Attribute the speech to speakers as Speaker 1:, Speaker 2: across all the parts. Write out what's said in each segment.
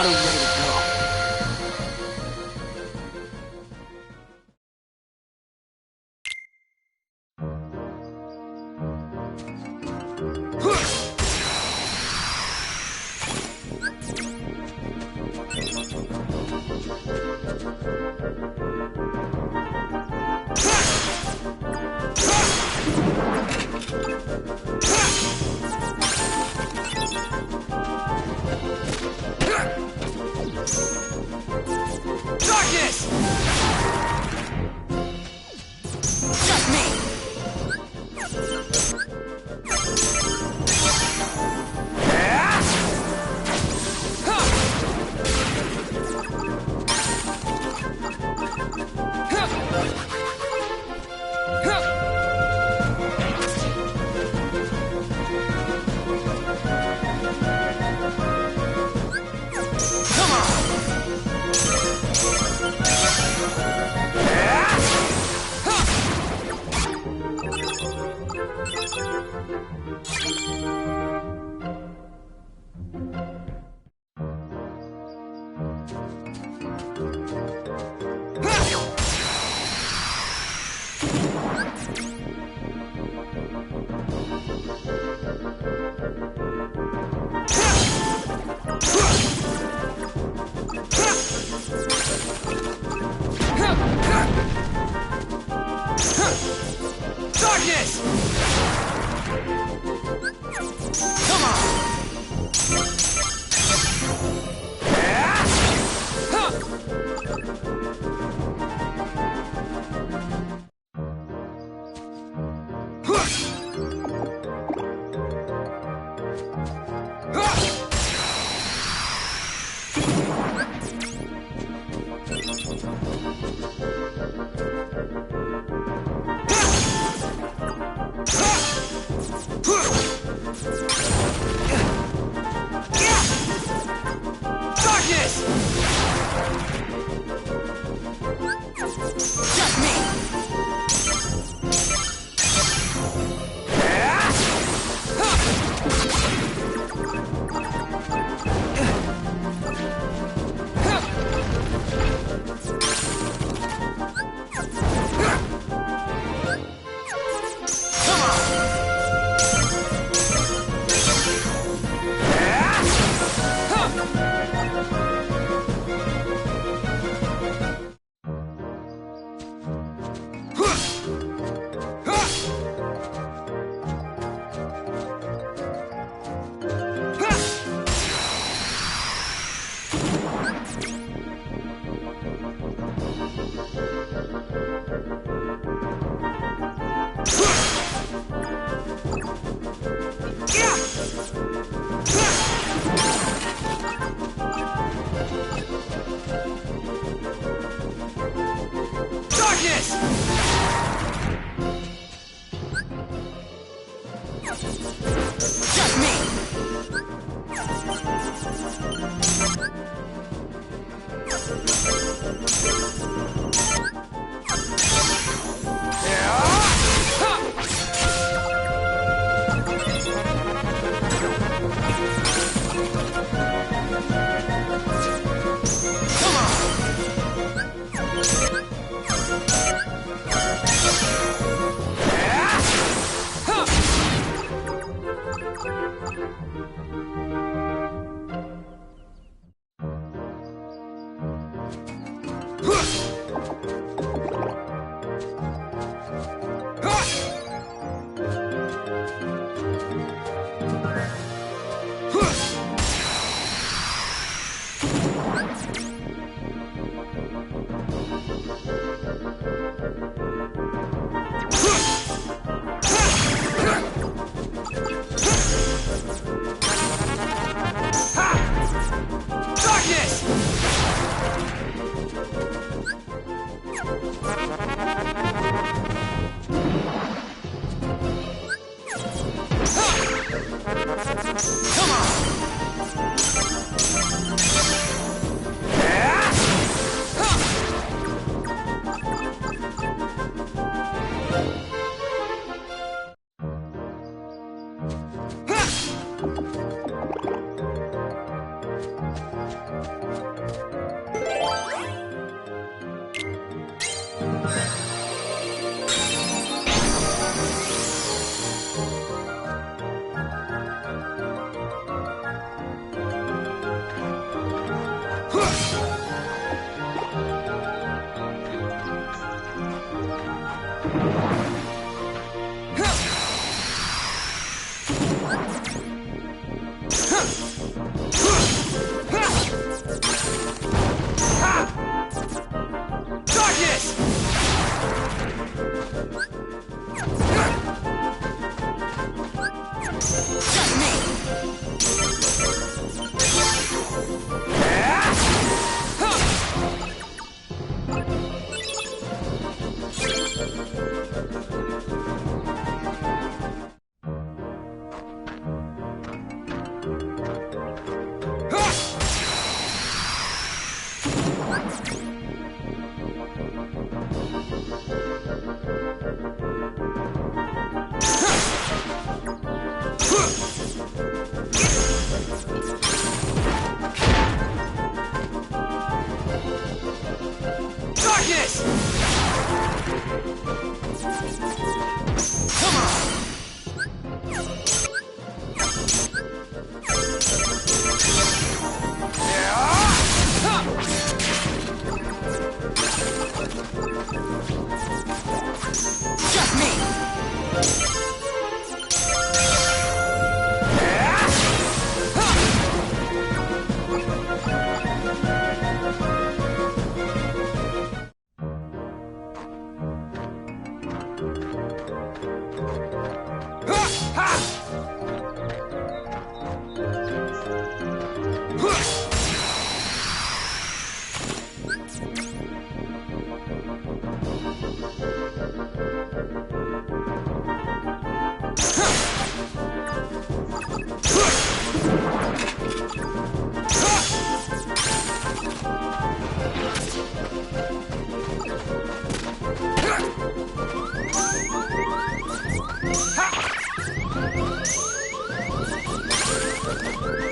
Speaker 1: What a way to go.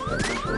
Speaker 1: Darkness!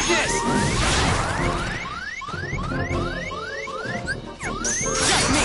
Speaker 1: Darkness! Just me!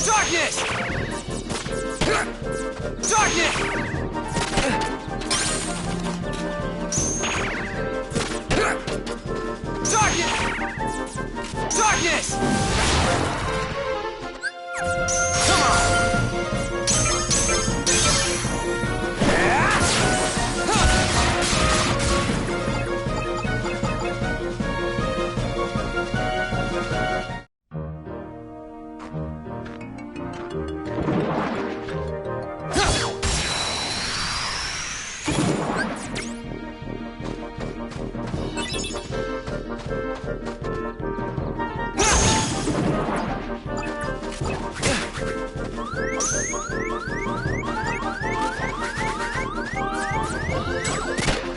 Speaker 1: Darkness! Darkness! Darkness! Darkness! Come on!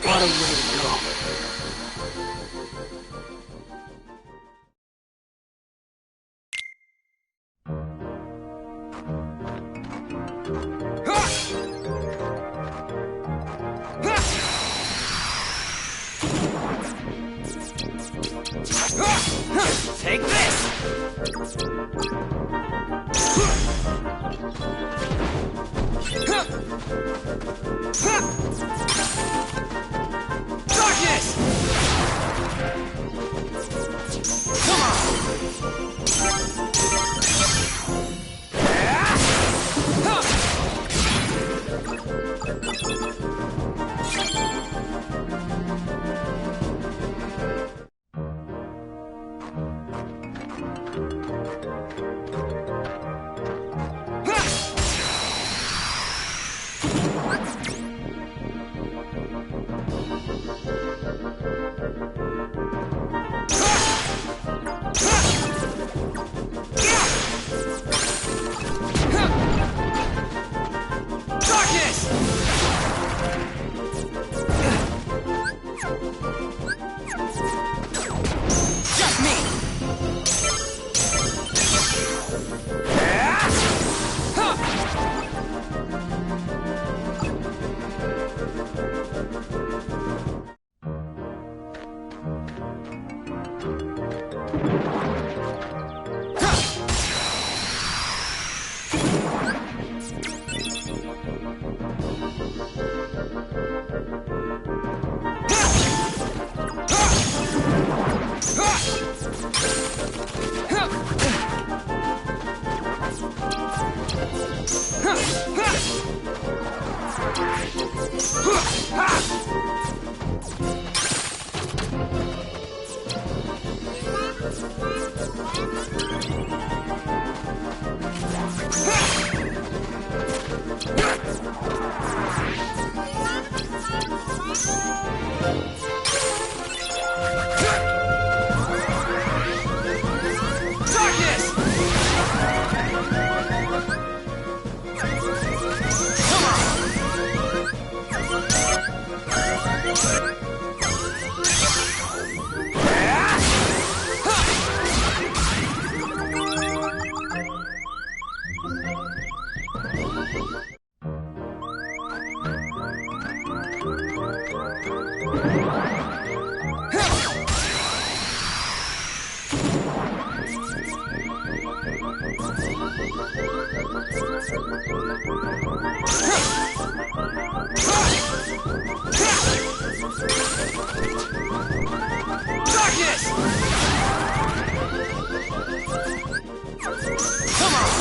Speaker 1: What a way to go. Take this! Darkness! Come on!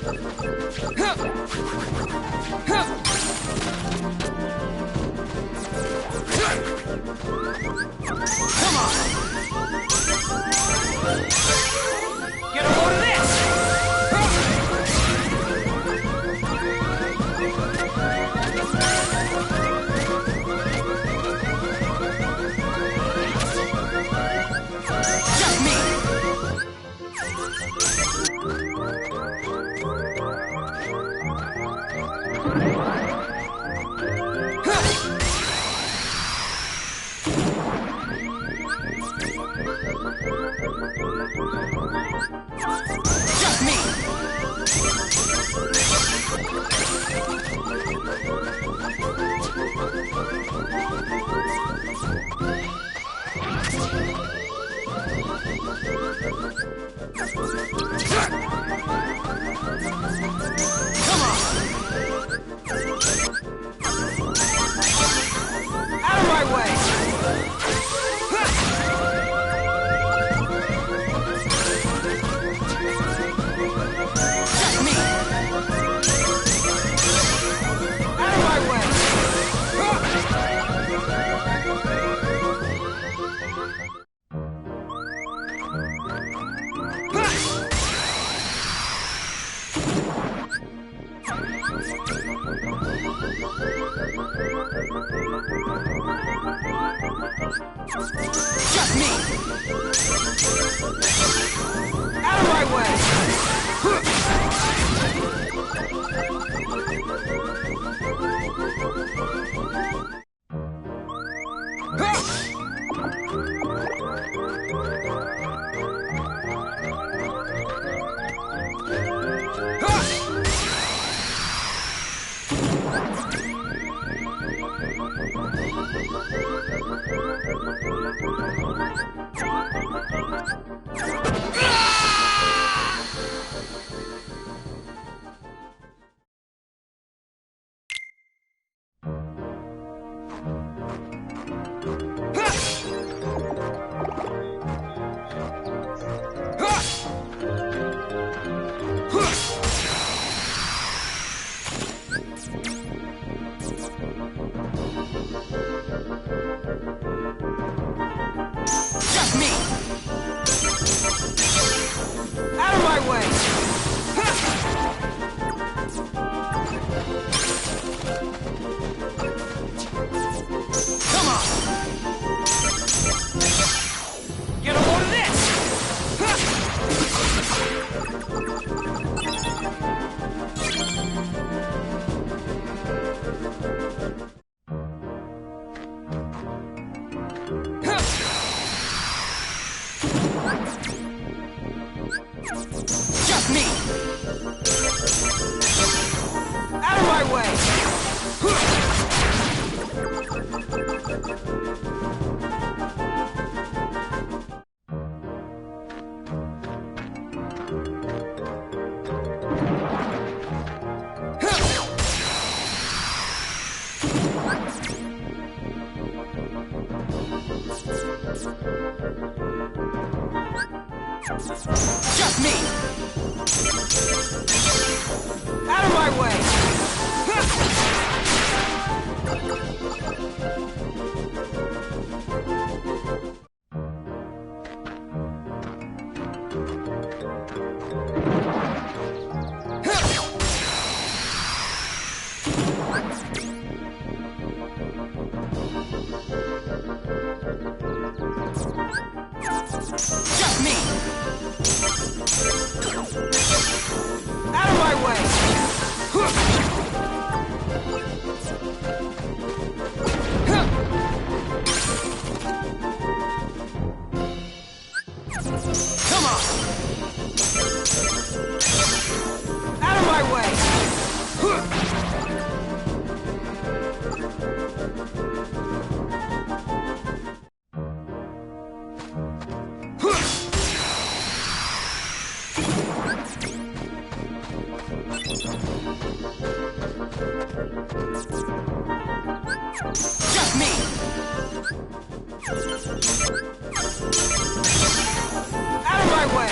Speaker 1: Come on! Get a load of this! Just me! Just me! Come on! Out of my way! Just me! Out of my way! Just me! Out of my way! Just me! Out of my way! Come on! Get a load of this! Just me! Out of my way! Just me! Out of my way! Just me! Out of my way! Come on! Out of my way! Just me! Out of my way!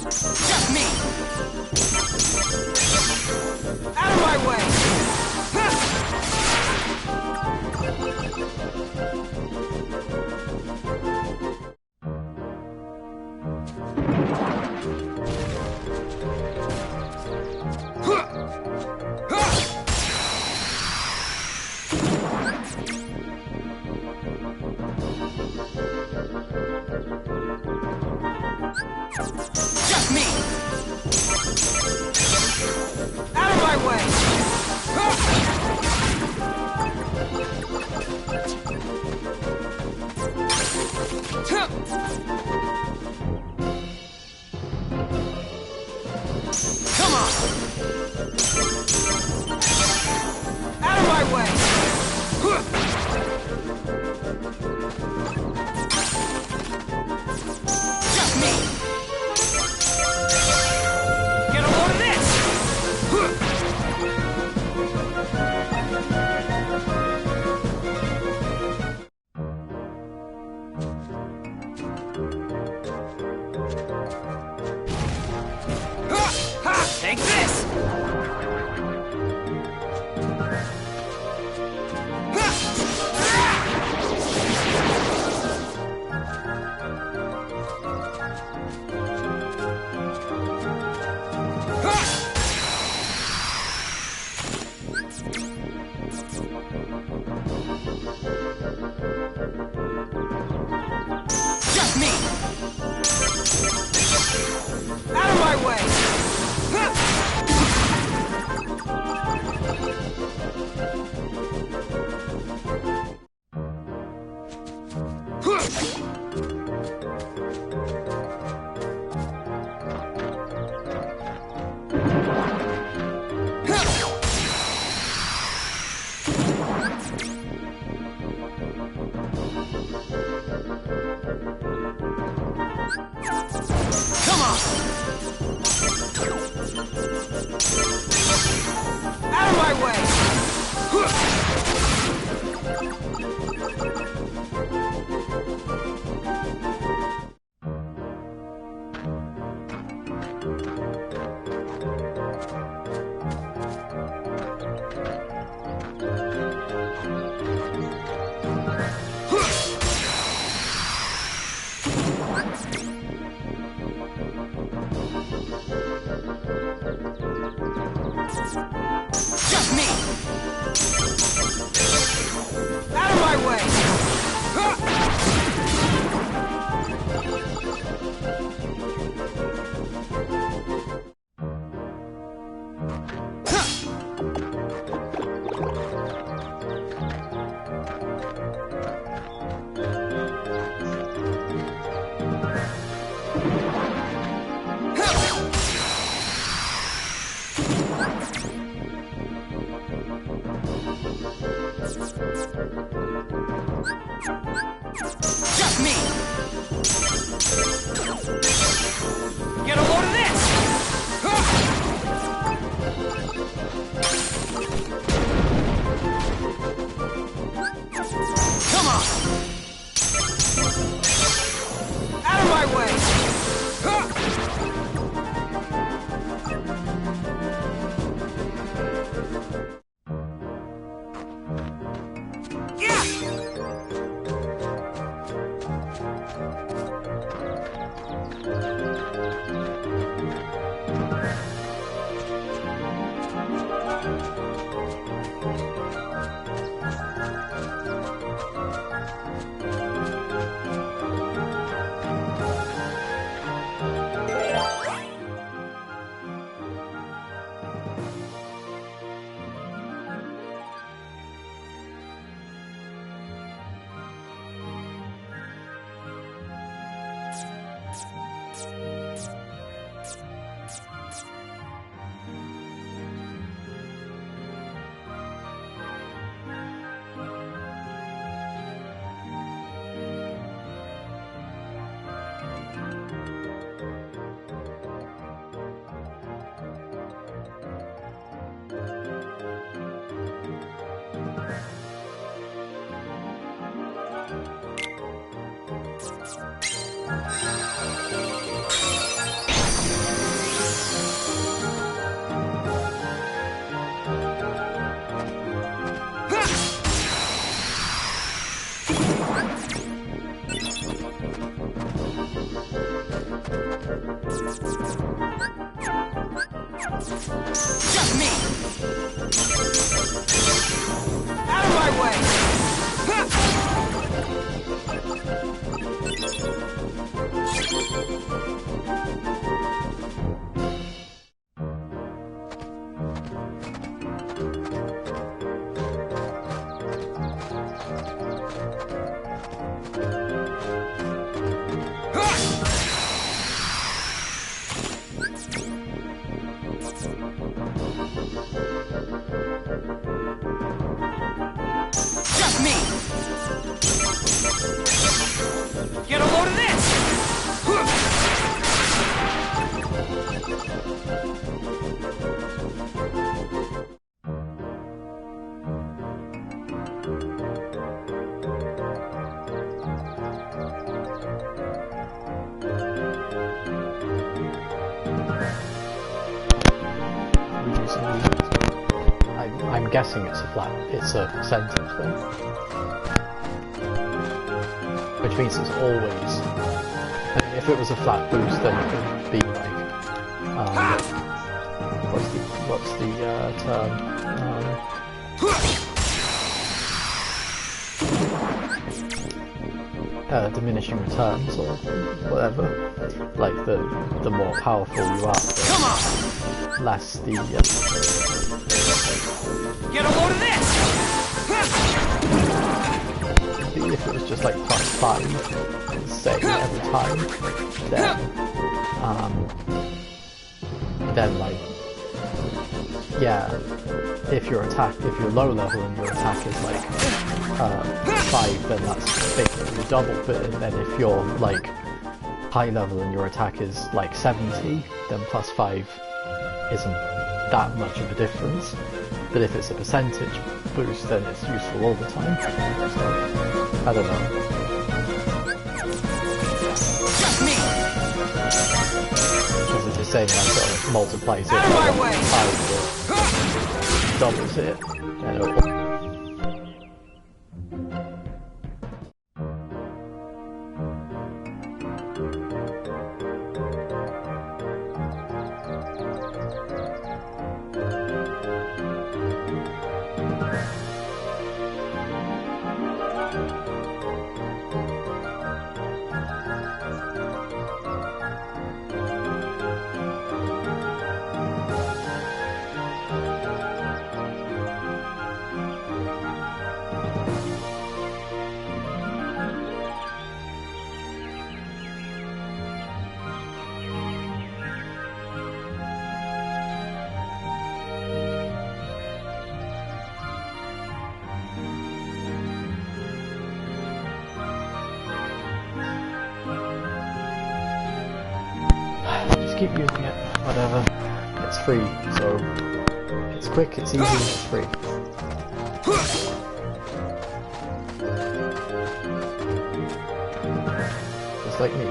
Speaker 1: Just me! Out of my way! Just me! Out of my way! Come on! Out of my way! Just me! Get a load of this! Take this! Just me! Out of my way! Come on! Out of my way!
Speaker 2: I'm guessing it's a percentage thing. Which means it's always, I mean, if it was a flat boost then it would be like, what's the term? Diminishing returns or whatever. Like the more powerful you are, the less the
Speaker 1: Get a load of this!
Speaker 2: if it was just like +5, say every time, then like, yeah, if you're low level and your attack is like 5, then that's basically double. But then if you're like high level and your attack is like 70, then +5 isn't that much of a difference. But if it's a percentage boost, then it's useful all the time. So, I don't know. Because if you're saying that sort of multiplies it by 5, doubles it, then it'll... Keep using it, whatever. It's free, so it's quick, it's easy, it's free. Just like me.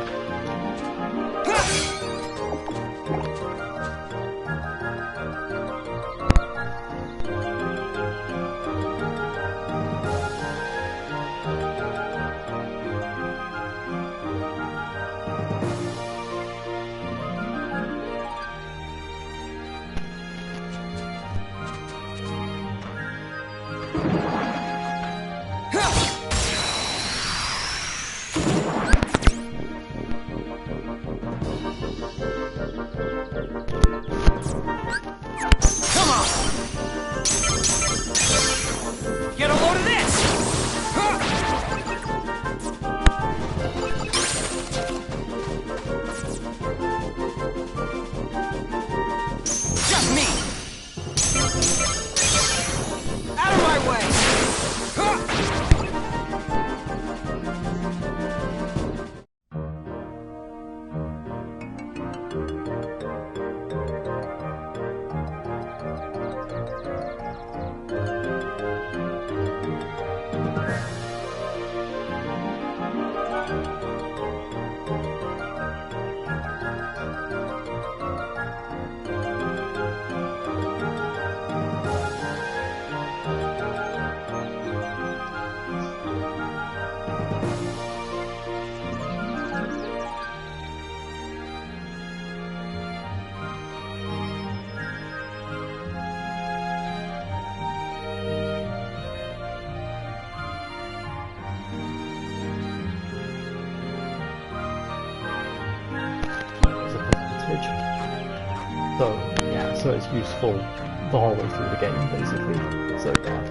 Speaker 2: So yeah, so it's useful the whole way through the game basically. So yeah,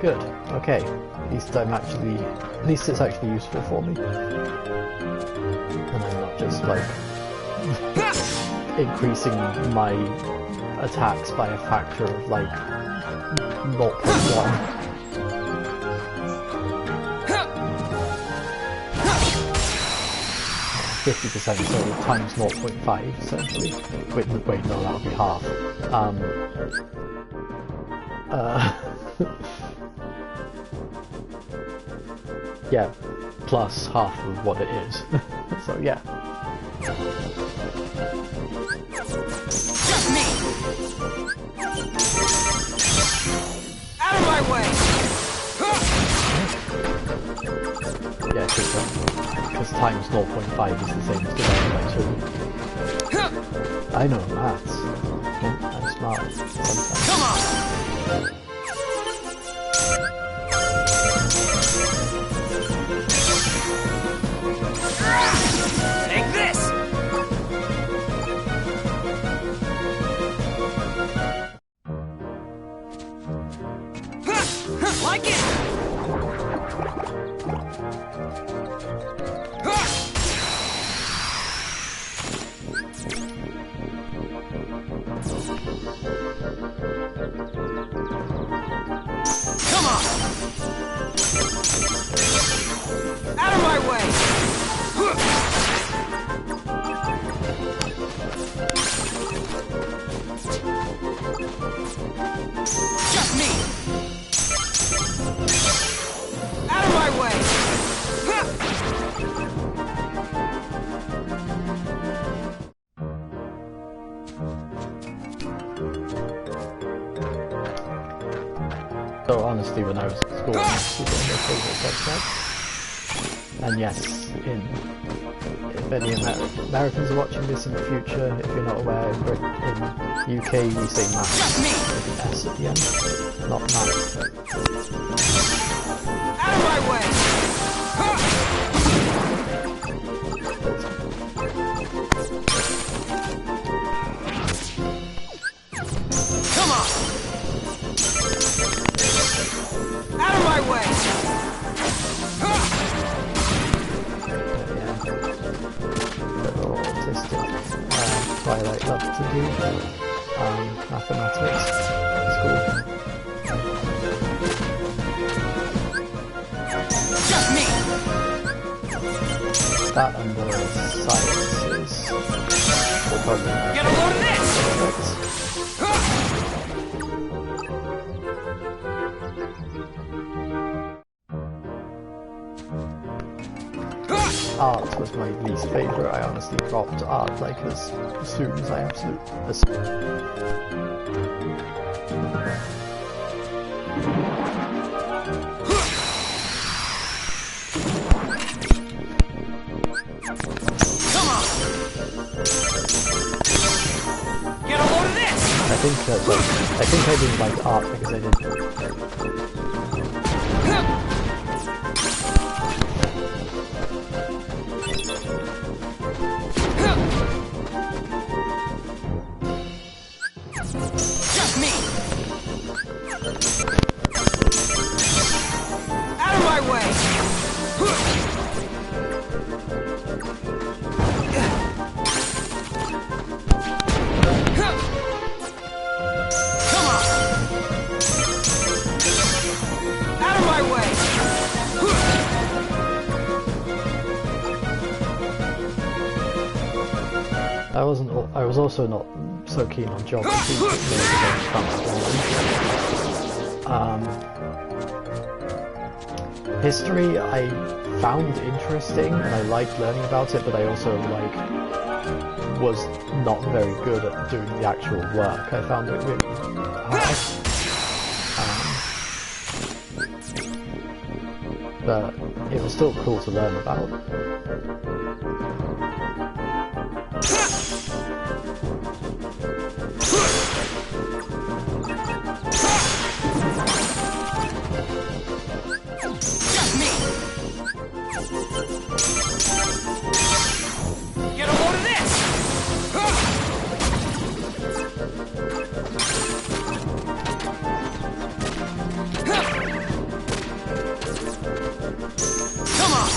Speaker 2: good. Okay, at least it's actually useful for me, and I'm not just like increasing my attacks by a factor of like 0.1. 50%, so times 0.5 essentially. Wait, no, that would be half. Yeah, plus half of what it is. So yeah. times 0.5 is the same as divided by 2. I know maths. I'm smart sometimes.
Speaker 1: Come on! Take this! Like it! Come on! Out of my way! Just me! Out of my way!
Speaker 2: So honestly, when I was at school, maths was one of my favourite subjects. And yes, if any Americans are watching this in the future, if you're not aware, in UK we say maths with an S at the end, not maths.
Speaker 1: Out of my way! Come on! Out of my way!
Speaker 2: Little autistic Twilight love to do mathematics at school.
Speaker 1: Just me!
Speaker 2: That and the sciences will probably
Speaker 1: Get a load of this!
Speaker 2: Art was my least favourite. I honestly dropped art like as soon as I absolutely...
Speaker 1: Come on! Get a load of this!
Speaker 2: I think I didn't like art because I didn't...
Speaker 1: Just me! Out of my way! Come on! Out of my way!
Speaker 2: I was also not so keen on geography, but maybe history I found interesting and I liked learning about it, but I also was not very good at doing the actual work. I found it really hard. But it was still cool to learn about.
Speaker 1: Get a load of this! Come on!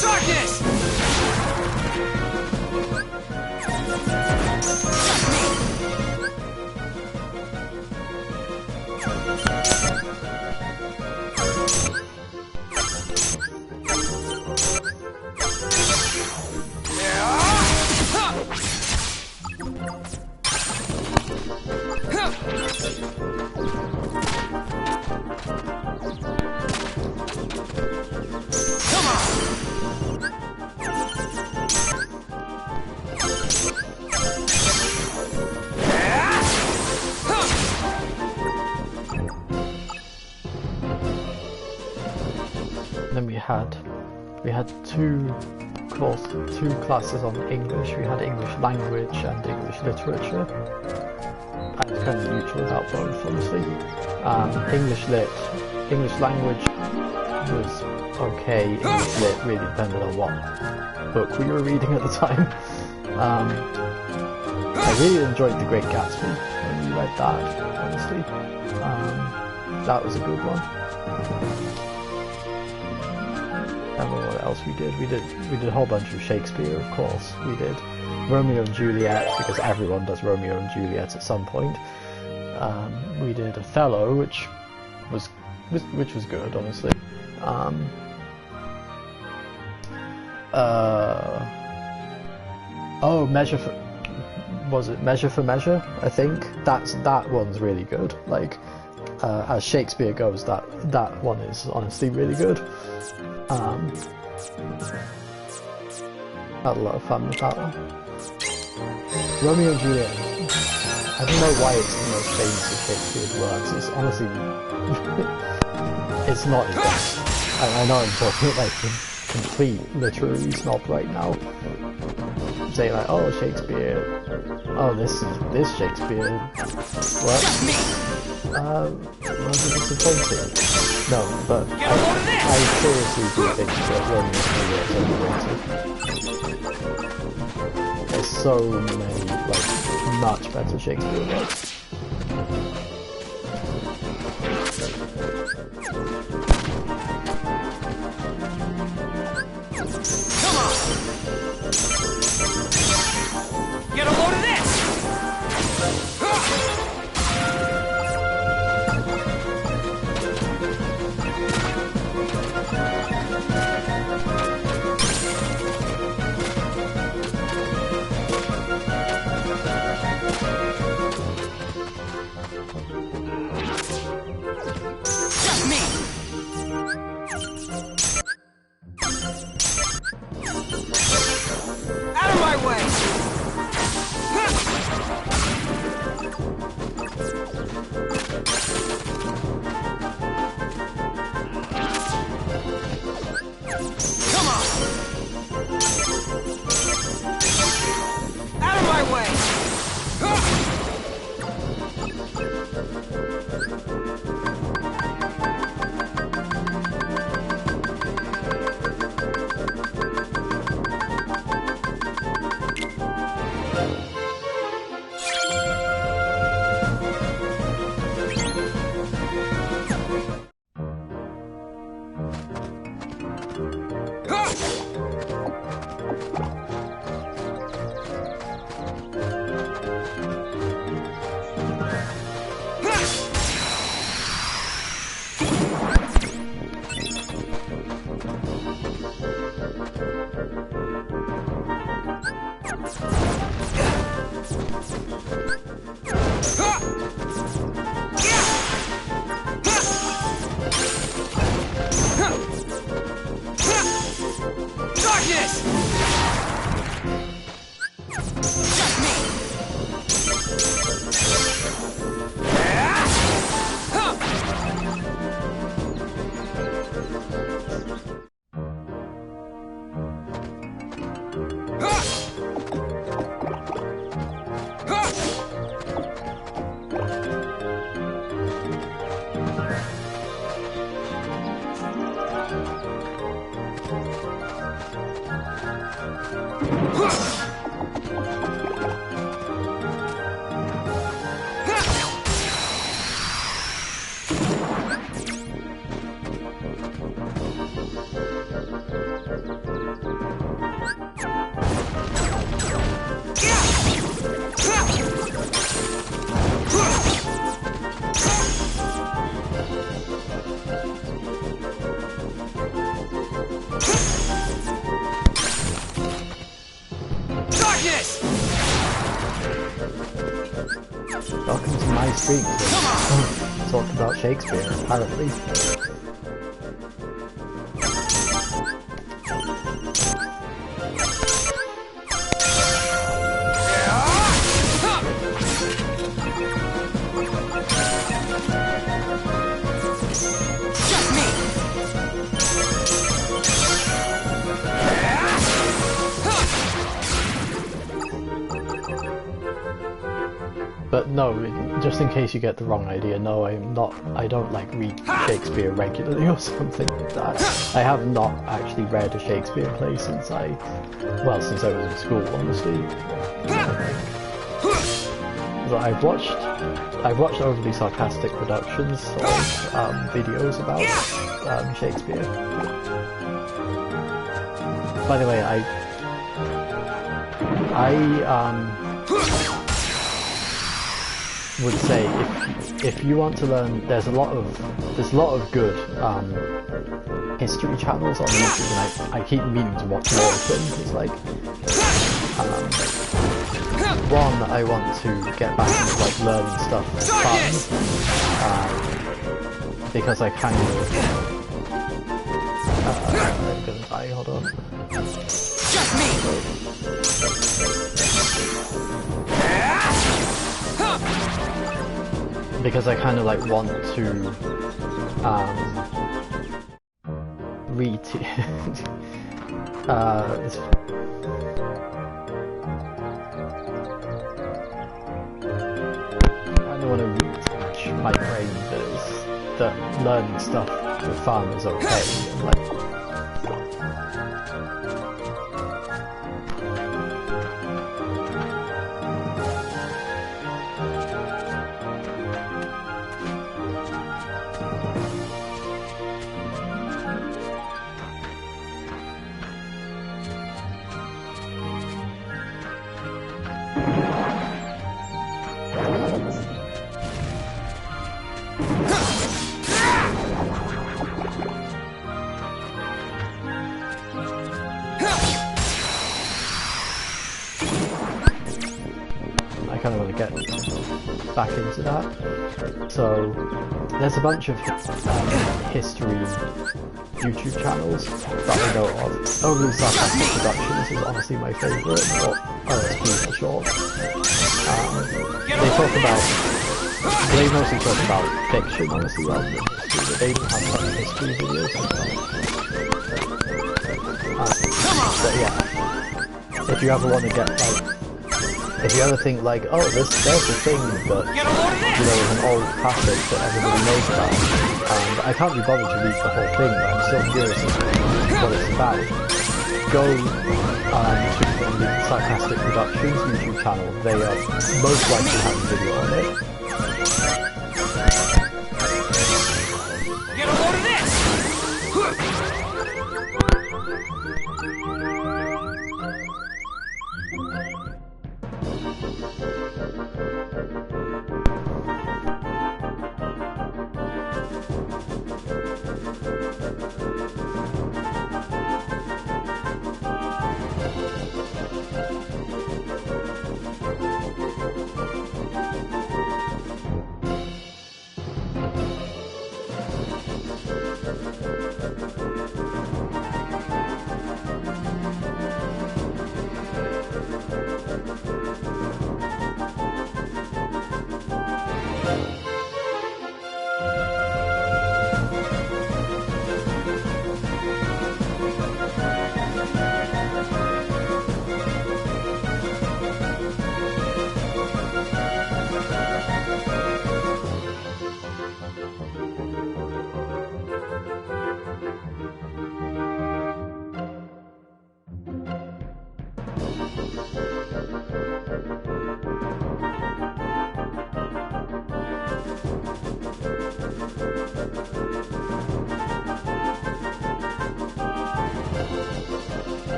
Speaker 1: Darkness!
Speaker 2: Then we had two classes on English. We had English language and English literature. I was kind of neutral about both, honestly. English language was okay. English lit really depended on what book we were reading at the time. I really enjoyed The Great Gatsby when we read that, honestly. That was a good one. I don't know what else we did. We did a whole bunch of Shakespeare, of course. We did Romeo and Juliet, because everyone does Romeo and Juliet at some point. We did Othello, which was good, honestly. Measure for Measure? I think that one's really good. Like, as Shakespeare goes, that one is honestly really good. I had a lot of fun with that one. Romeo and Juliet. I don't know why it's the most famous of Shakespeare's works. It's honestly, it's not his best. I know I'm talking like a complete literary snob right now. I'm saying like, oh Shakespeare, oh this Shakespeare work. Was it disappointing? No, but I seriously do think that Romeo and Juliet is overrated. There's so many, like, much better Shakespeare works.
Speaker 1: Come on! Get a load of this!
Speaker 2: streams was talking about Shakespeare, apparently. But no, just in case you get the wrong idea, no, I don't like read Shakespeare regularly or something like that. I have not actually read a Shakespeare play since I was in school, honestly. But I've watched overly sarcastic productions of videos about Shakespeare. By the way, I would say if you want to learn, there's a lot of good history channels on YouTube, and I keep meaning to watch more of them. It's like one, I want to get back into like learning stuff fun, because I kind of I'm gonna die. Hold on. Just me. Because I kind of like want to read. I don't want to reteach my brain that learning stuff for fun is okay. And, like, I kind of want to get back into that. So there's a bunch of history YouTube channels that I know of. Overly Sarcastic Productions is honestly my favourite, or OSP for short. They mostly talk about fiction, honestly, rather than history, but they even have some history videos sometimes. But yeah, if you ever want to get like, if you ever think like, oh, there's a thing that, is an old classic that everybody knows about, I can't be bothered to read the whole thing, but I'm still curious as to what it's about, go to the Sarcastic Productions YouTube channel. They most likely have a video on it.
Speaker 1: Get a load of this!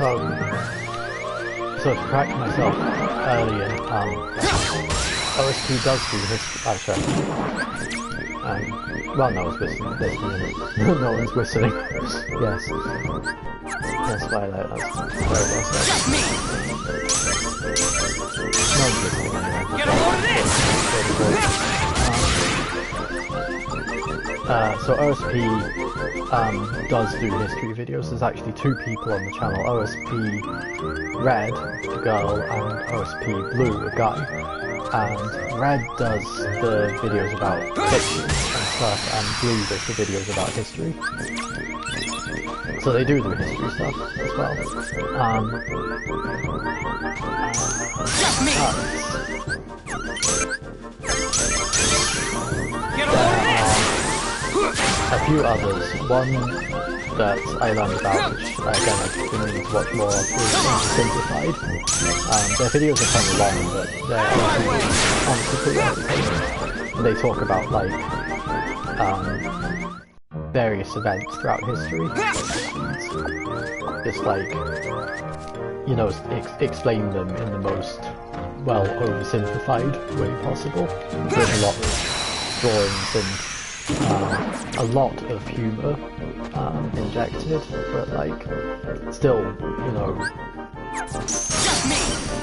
Speaker 2: So to correct myself earlier, OSP does do this. Actually, well, no one's whistling. No one's whistling. Yes. Yes, Violet. That's very well said. No one's whistling anyway.
Speaker 1: Get a load of this!
Speaker 2: So OSP does do history videos. There's actually two people on the channel, OSP Red, a girl, and OSP Blue, a guy. And Red does the videos about fiction and stuff, and Blue does the videos about history. So they do history stuff as well. A few others. One that I learned about, which again I've been meaning to watch more of, is Simplified. Their videos are kind of long, but they're honestly pretty entertaining. They talk about like various events throughout history, just like, you know, explain them in the most well oversimplified way possible. There's a lot of drawings and a lot of humour injected, but like still, you know,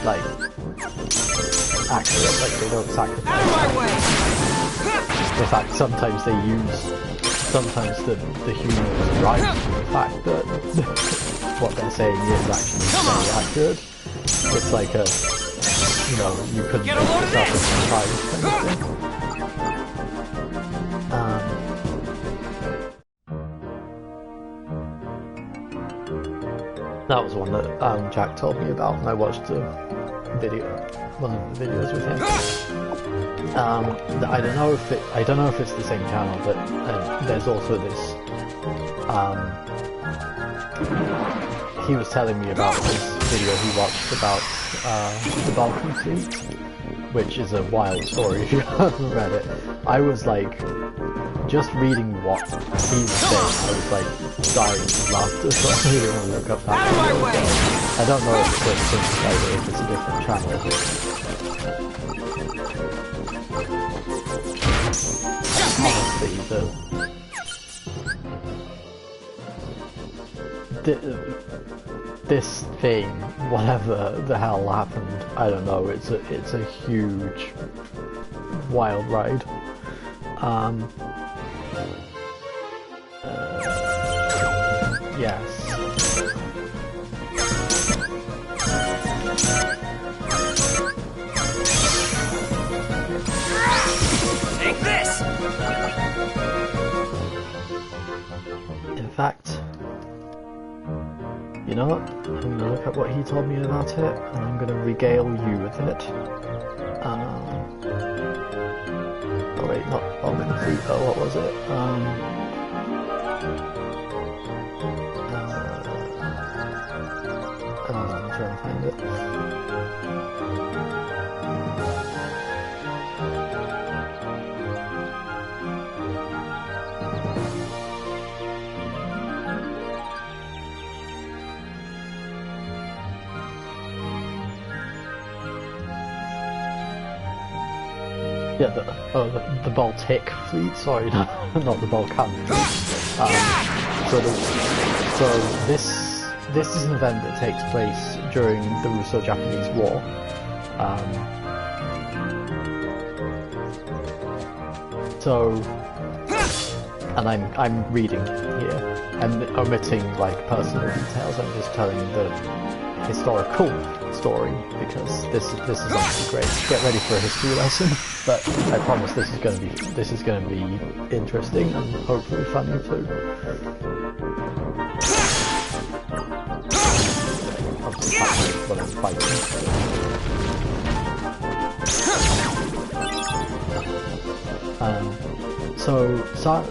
Speaker 2: like accurate. Like they don't sacrifice. In fact, sometimes they use the humour is right. The fact that what they're saying is actually very accurate. It's like a, you know, you couldn't make yourself a surprise kind of thing. That was one that Jack told me about, and I watched one of the videos with him. I don't know if it's the same channel, but there's also this. He was telling me about this video he watched about the Balkan Fleet, which is a wild story if you haven't read it. I was like, just reading what he was saying, I was like dying of laughter, so I really want to look up that video. I don't know if it's Simplified or if it's a different channel. Honestly, this thing, whatever the hell happened, I don't know. It's a huge, wild ride. Yes.
Speaker 1: Take this!
Speaker 2: In fact, you know what? I'm gonna look at what he told me about it, and I'm gonna regale you with it. Oh wait, not Balkan Fleet, oh what was it? I'm trying to find it. Yeah, the Baltic Fleet, sorry, not the Balkan Fleet. So this is an event that takes place during the Russo-Japanese War. And I'm reading here, and omitting like personal details. I'm just telling the historical story because this is obviously great. Get ready for a history lesson, but I promise this is going to be interesting and hopefully funny too. When I'm fighting.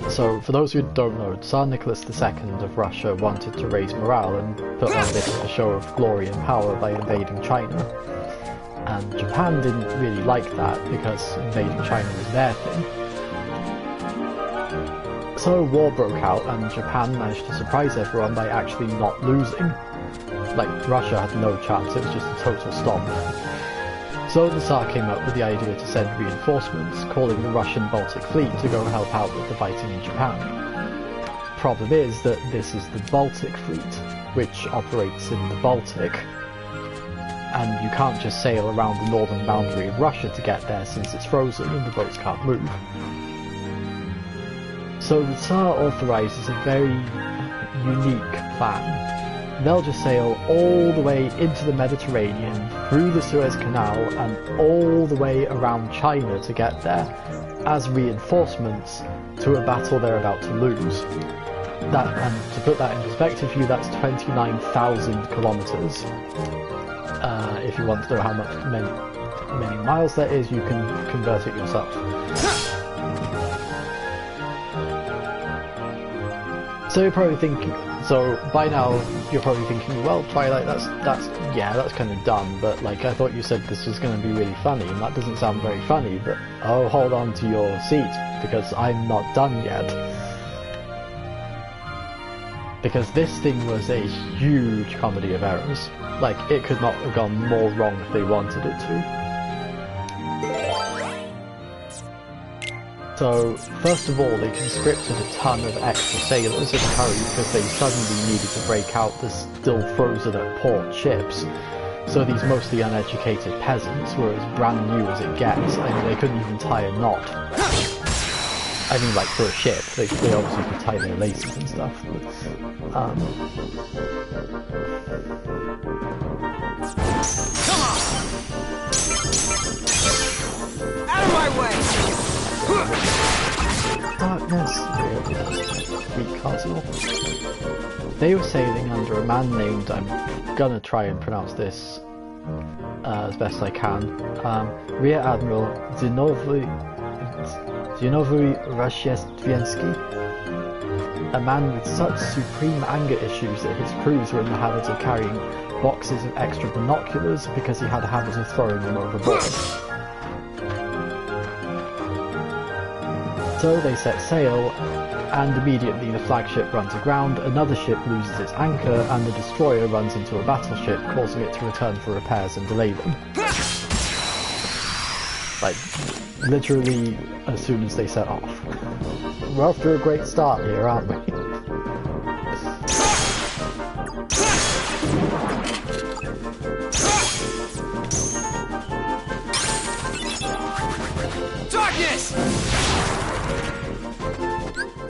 Speaker 2: So for those who don't know, Tsar Nicholas II of Russia wanted to raise morale and put on this a show of glory and power by invading China. And Japan didn't really like that because invading China was their thing. So war broke out and Japan managed to surprise everyone by actually not losing. Like, Russia had no chance, it was just a total stomp. So the Tsar came up with the idea to send reinforcements, calling the Russian Baltic Fleet to go help out with the fighting in Japan. Problem is that this is the Baltic Fleet, which operates in the Baltic, and you can't just sail around the northern boundary of Russia to get there since it's frozen and the boats can't move. So the Tsar authorises a very unique plan. They'll just sail all the way into the Mediterranean, through the Suez Canal, and all the way around China to get there, as reinforcements to a battle they're about to lose. And to put that in perspective for you, that's 29,000 kilometers. If you want to know how many miles that is, you can convert it yourself. So you're probably thinking, so by now you're probably thinking, well, Twilight, that's kind of dumb, but like I thought you said this was going to be really funny, and that doesn't sound very funny. But oh, hold on to your seat, because I'm not done yet. Because this thing was a huge comedy of errors. Like, it could not have gone more wrong if they wanted it to. So, first of all, they conscripted a ton of extra sailors in a hurry because they suddenly needed to break out the still frozen at port ships. So these mostly uneducated peasants were as brand new as it gets. I mean, they couldn't even tie a knot. I mean, like, for a ship, they obviously could tie their laces and stuff. But,
Speaker 1: Come on! Out of my way!
Speaker 2: Darkness, weak castle. They were sailing under a man named, I'm gonna try and pronounce this as best I can, Rear Admiral Zinoviy Rashestviensky, a man with such supreme anger issues that his crews were in the habit of carrying boxes of extra binoculars because he had a habit of throwing them overboard. So they set sail, and immediately the flagship runs aground, another ship loses its anchor, and the destroyer runs into a battleship, causing it to return for repairs and delay them. Like, literally as soon as they set off. We're off to a great start here, aren't we?
Speaker 1: Darkness!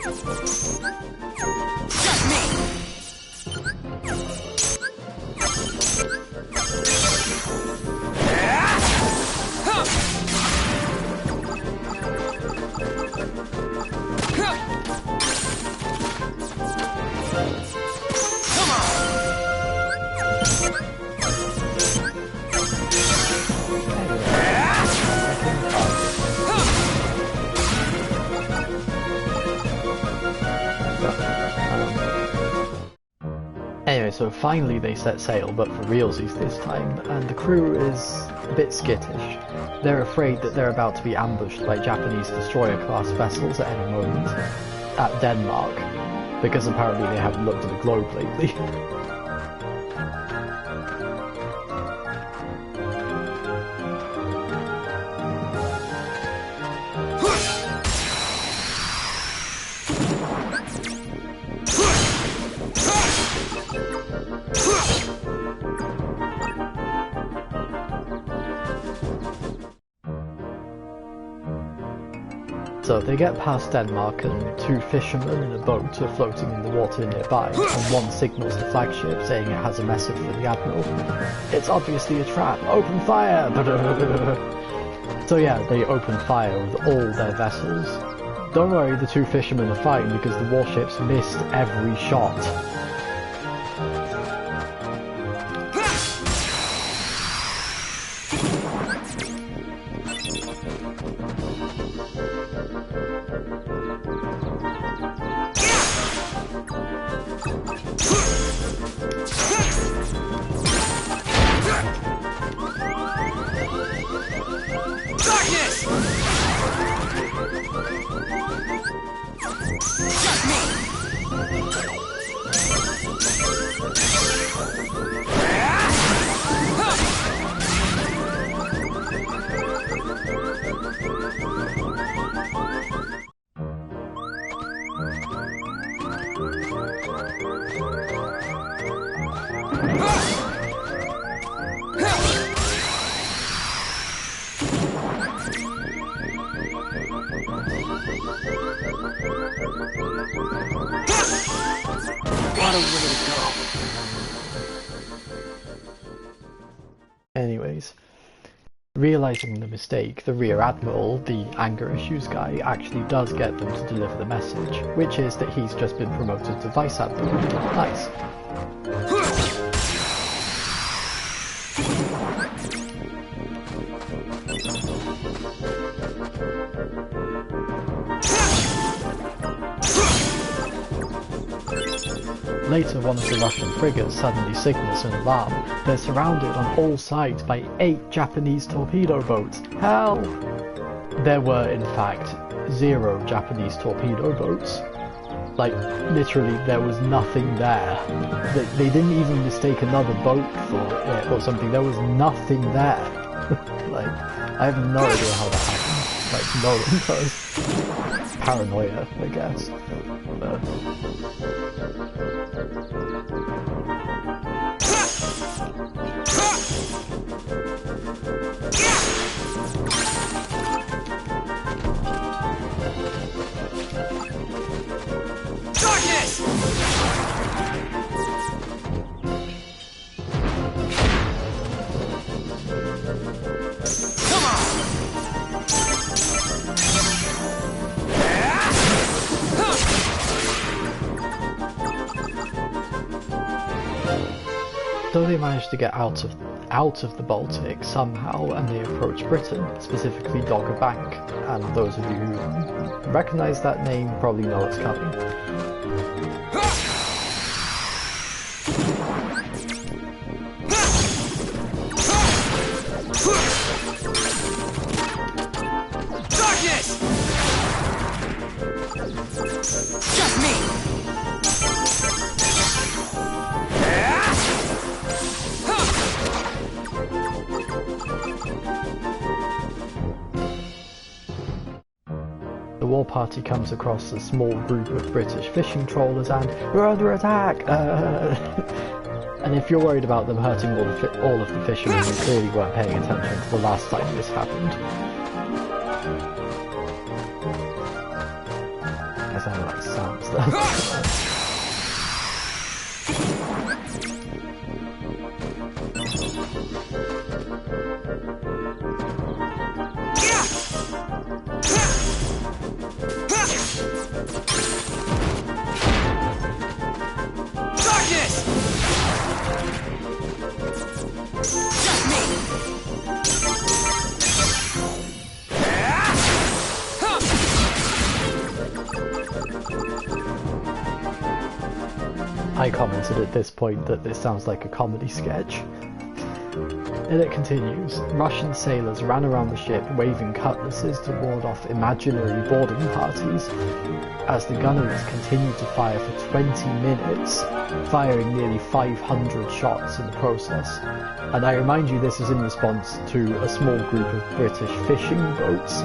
Speaker 1: Just me!
Speaker 2: Anyway, so finally they set sail, but for realsies this time, and the crew is a bit skittish. They're afraid that they're about to be ambushed by Japanese destroyer-class vessels at any moment, at Denmark, because apparently they haven't looked at the globe lately. So they get past Denmark, and two fishermen in a boat are floating in the water nearby, and one signals the flagship saying it has a message for the Admiral. It's obviously a trap, open fire! So yeah, they open fire with all their vessels. Don't worry, the two fishermen are fine because the warships missed every shot. Anyways, realizing the mistake, the Rear Admiral, the anger issues guy, actually does get them to deliver the message, which is that he's just been promoted to Vice Admiral. Nice. Later, one of the Russian frigates suddenly signals an alarm. They're surrounded on all sides by 8 Japanese torpedo boats. Help! There were, in fact, 0 Japanese torpedo boats. Like, literally, there was nothing there. They didn't even mistake another boat for it or something. There was nothing there. Like, I have no idea how that happened. Like, no one does. Paranoia, I guess. Though they managed to get out of the Baltic somehow, and they approached Britain, specifically Dogger Bank, and those of you who recognise that name probably know what's coming.
Speaker 1: Darkness! Just me!
Speaker 2: The war party comes across a small group of British fishing trawlers and we're under attack! And if you're worried about them hurting all of the fishermen, you clearly weren't paying attention to the last time this happened. I sound like sounds there. I commented at this point that this sounds like a comedy sketch. And it continues. Russian sailors ran around the ship waving cutlasses to ward off imaginary boarding parties, as the gunneries continued to fire for 20 minutes, firing nearly 500 shots in the process. And I remind you, this is in response to a small group of British fishing boats.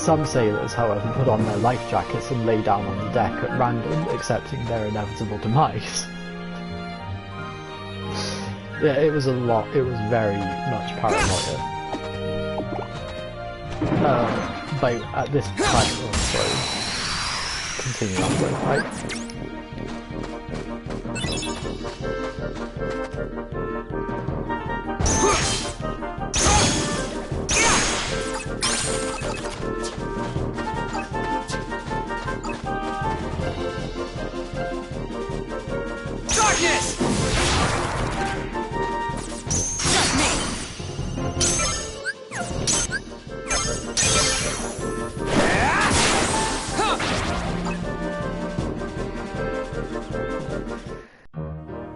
Speaker 2: Some sailors, however, put on their life jackets and lay down on the deck at random, accepting their inevitable demise. Yeah, it was a lot. It was very much paranoia. But at this time, oh, sorry. Continue on, right?
Speaker 1: Darkness! Just me!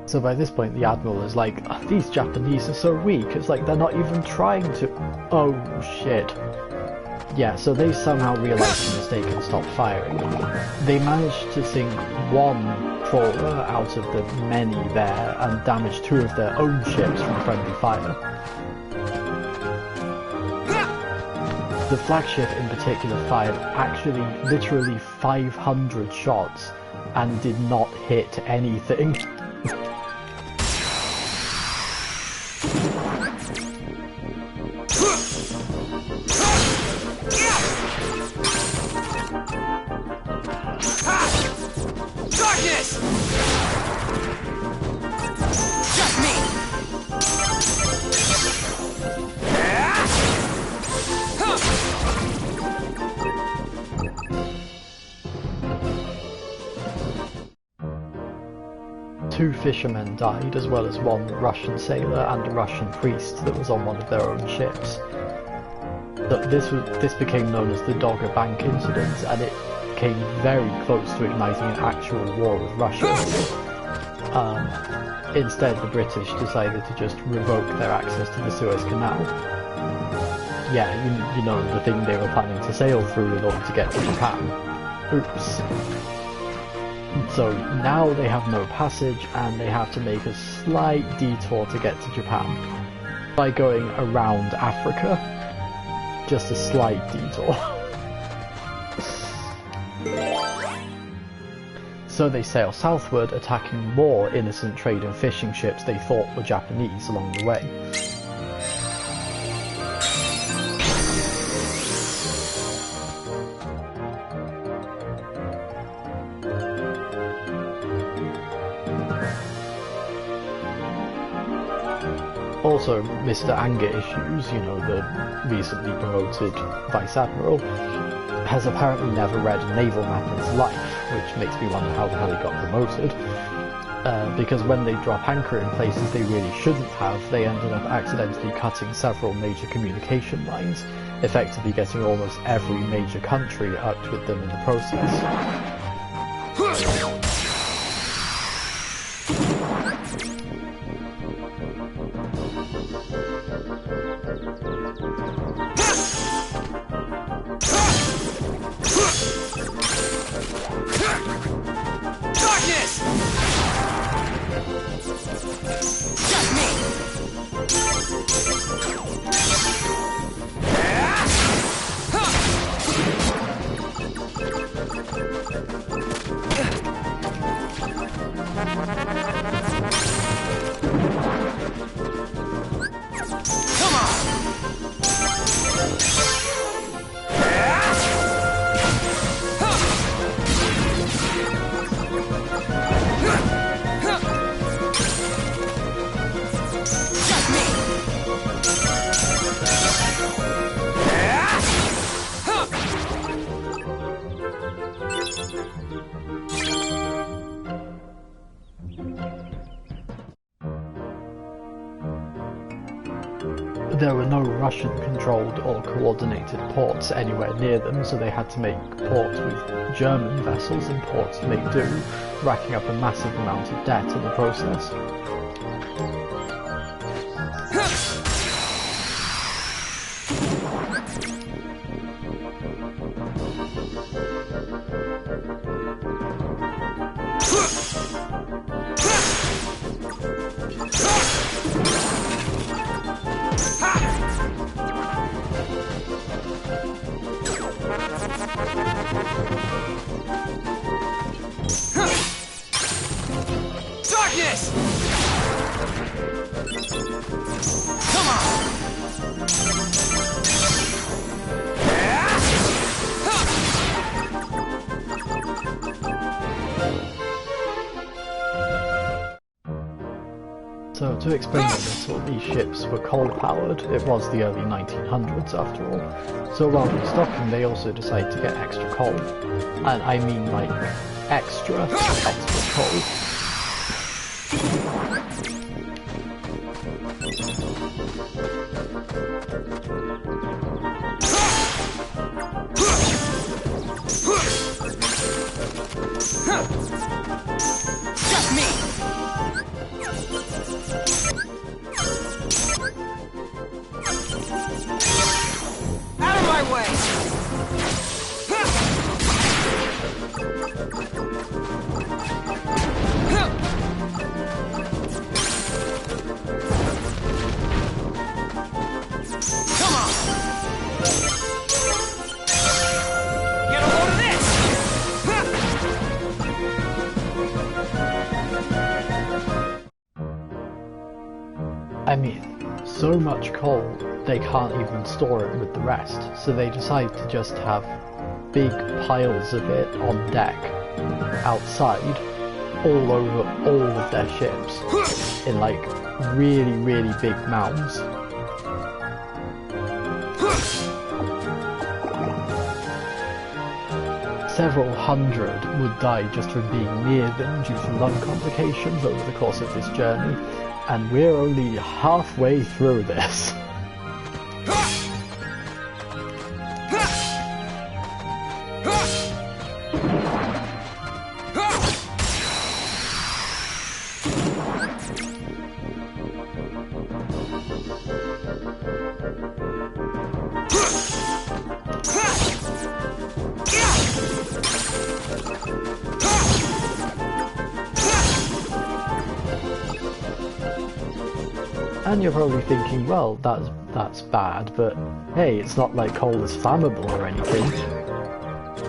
Speaker 2: So by this point the Admiral is like, oh, these Japanese are so weak, it's like they're not even trying to... Oh shit. Yeah, so they somehow realised the mistake and stopped firing. They managed to sink one trawler out of the many there and damage 2 of their own ships from friendly fire. The flagship in particular fired actually literally 500 shots and did not hit anything. fishermen died, as well as one Russian sailor and a Russian priest that was on one of their own ships. But this became known as the Dogger Bank incident, and it came very close to igniting an actual war with Russia. Instead, the British decided to just revoke their access to the Suez Canal. Yeah, you know, the thing they were planning to sail through in order to get to Japan. Oops. So now they have no passage, and they have to make a slight detour to get to Japan by going around Africa. Just a slight detour. So they sail southward, attacking more innocent trade and fishing ships they thought were Japanese along the way. Also, Mr. Anger Issues, you know, the recently promoted Vice Admiral, has apparently never read a naval map in his life, which makes me wonder how the hell he got promoted. Because when they drop anchor in places they really shouldn't have, they ended up accidentally cutting several major communication lines, effectively getting almost every major country out with them in the process. There were no Russian-controlled or coordinated ports anywhere near them, so they had to make ports with German vessels and ports to make do, racking up a massive amount of debt in the process. So to explain a little, these ships were coal-powered. It was the early 1900s after all. So while restocking, they also decided to get extra coal. And I mean like extra coal. I mean, so much coal, they can't even store it with the rest, so they decide to just have big piles of it on deck, outside, all over all of their ships, in like really, really big mounds. several hundred would die just from being near them due to lung complications over the course of this journey, and we're only halfway through this. And you're probably thinking, well, that's bad, but hey, it's not like coal is flammable or anything.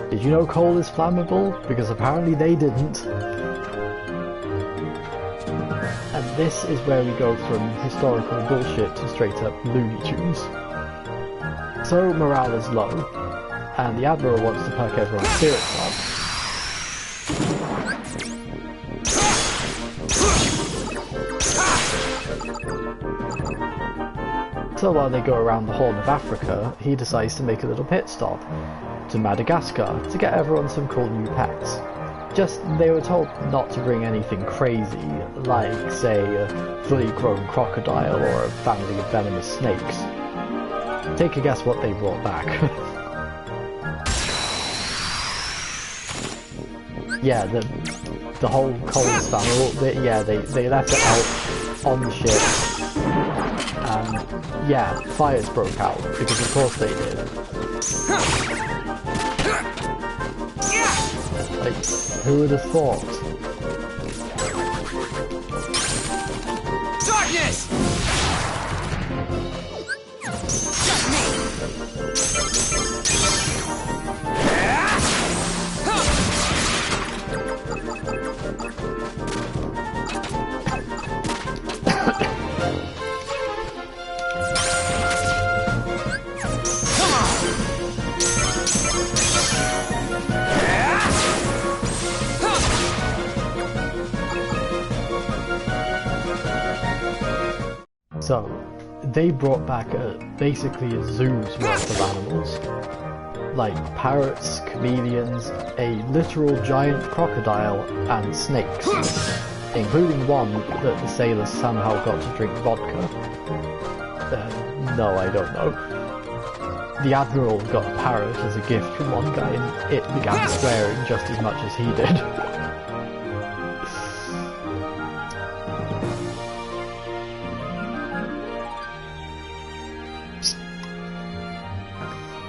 Speaker 2: Did you know coal is flammable? Because apparently they didn't. And this is where we go from historical bullshit to straight up Looney Tunes. So morale is low, and the Admiral wants to perk everyone's spirits up. So while they go around the Horn of Africa, he decides to make a little pit stop to Madagascar to get everyone some cool new pets. Just, they were told not to bring anything crazy, like, say, a fully grown crocodile or a family of venomous snakes. Take a guess what they brought back. Yeah, the whole coal family, yeah, they left it out on the ship. And yeah, fires broke out, because of course they did. Like, who would have thought?
Speaker 1: Darkness! Just me!
Speaker 2: So, they brought back basically a zoo's worth of animals. Like parrots, chameleons, a literal giant crocodile, and snakes. Including one that the sailors somehow got to drink vodka. No, I don't know. The Admiral got a parrot as a gift from one guy, and it began swearing just as much as he did.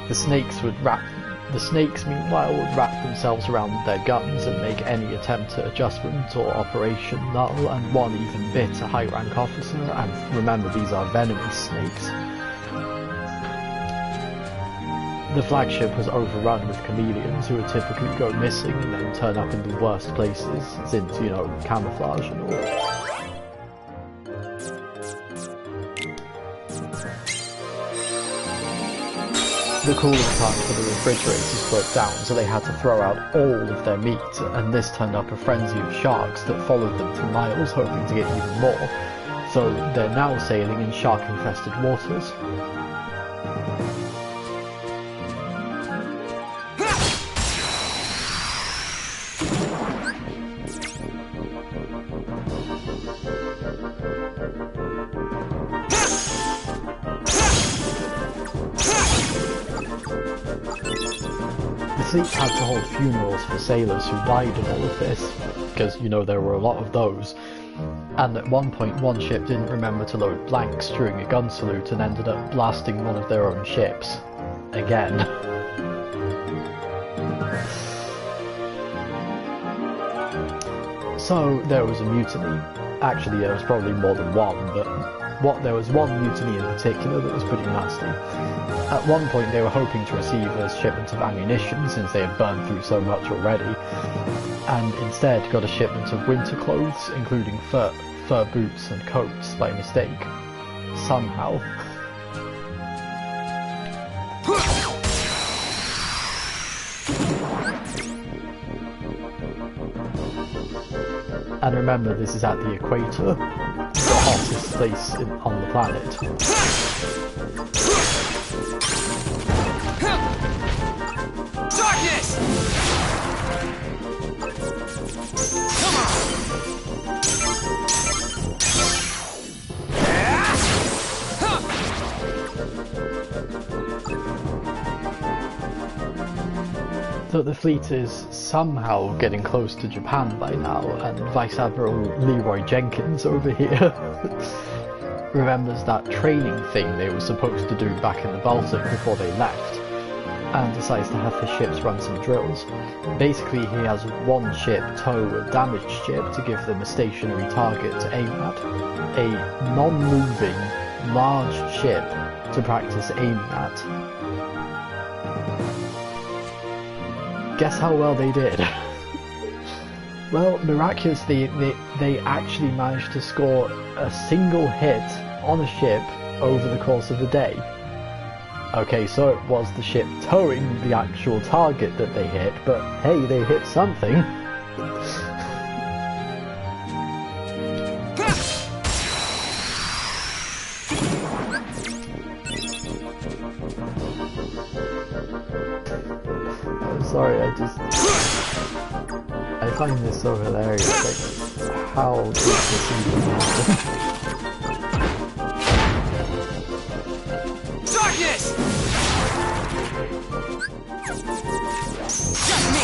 Speaker 2: The snakes meanwhile would wrap themselves around their guns and make any attempt at adjustment or operation null, and one even bit a high-rank officer, and remember these are venomous snakes. The flagship was overrun with chameleons who would typically go missing and then turn up in the worst places, since, you know, camouflage and all. The cooling tank for the refrigerators broke down, so they had to throw out all of their meat, and this turned up a frenzy of sharks that followed them for miles, hoping to get even more. So they're now sailing in shark-infested waters. The fleet had to hold funerals for sailors who died in all of this, because, you know, there were a lot of those. And at one point, one ship didn't remember to load blanks during a gun salute and ended up blasting one of their own ships. Again. So, there was a mutiny. Actually, there was probably more than one, but there was one mutiny in particular that was pretty nasty. At one point they were hoping to receive a shipment of ammunition since they had burned through so much already, and instead got a shipment of winter clothes, including fur boots and coats, by mistake. Somehow. And remember, this is at the equator, the hottest place on the planet.
Speaker 1: Darkness!
Speaker 2: So the fleet is somehow getting close to Japan by now, and Vice Admiral Leroy Jenkins over here remembers that training thing they were supposed to do back in the Baltic before they left, and decides to have his ships run some drills. Basically, he has one ship tow a damaged ship to give them a stationary target to aim at, a non-moving, large ship to practice aiming at. Guess how well they did? Well, miraculously, they actually managed to score a single hit on a ship over the course of the day. Okay, so it was the ship towing the actual target that they hit, but hey, they hit something. Sorry, I find this so hilarious, like, how did this even happen?
Speaker 1: Darkness! Just me!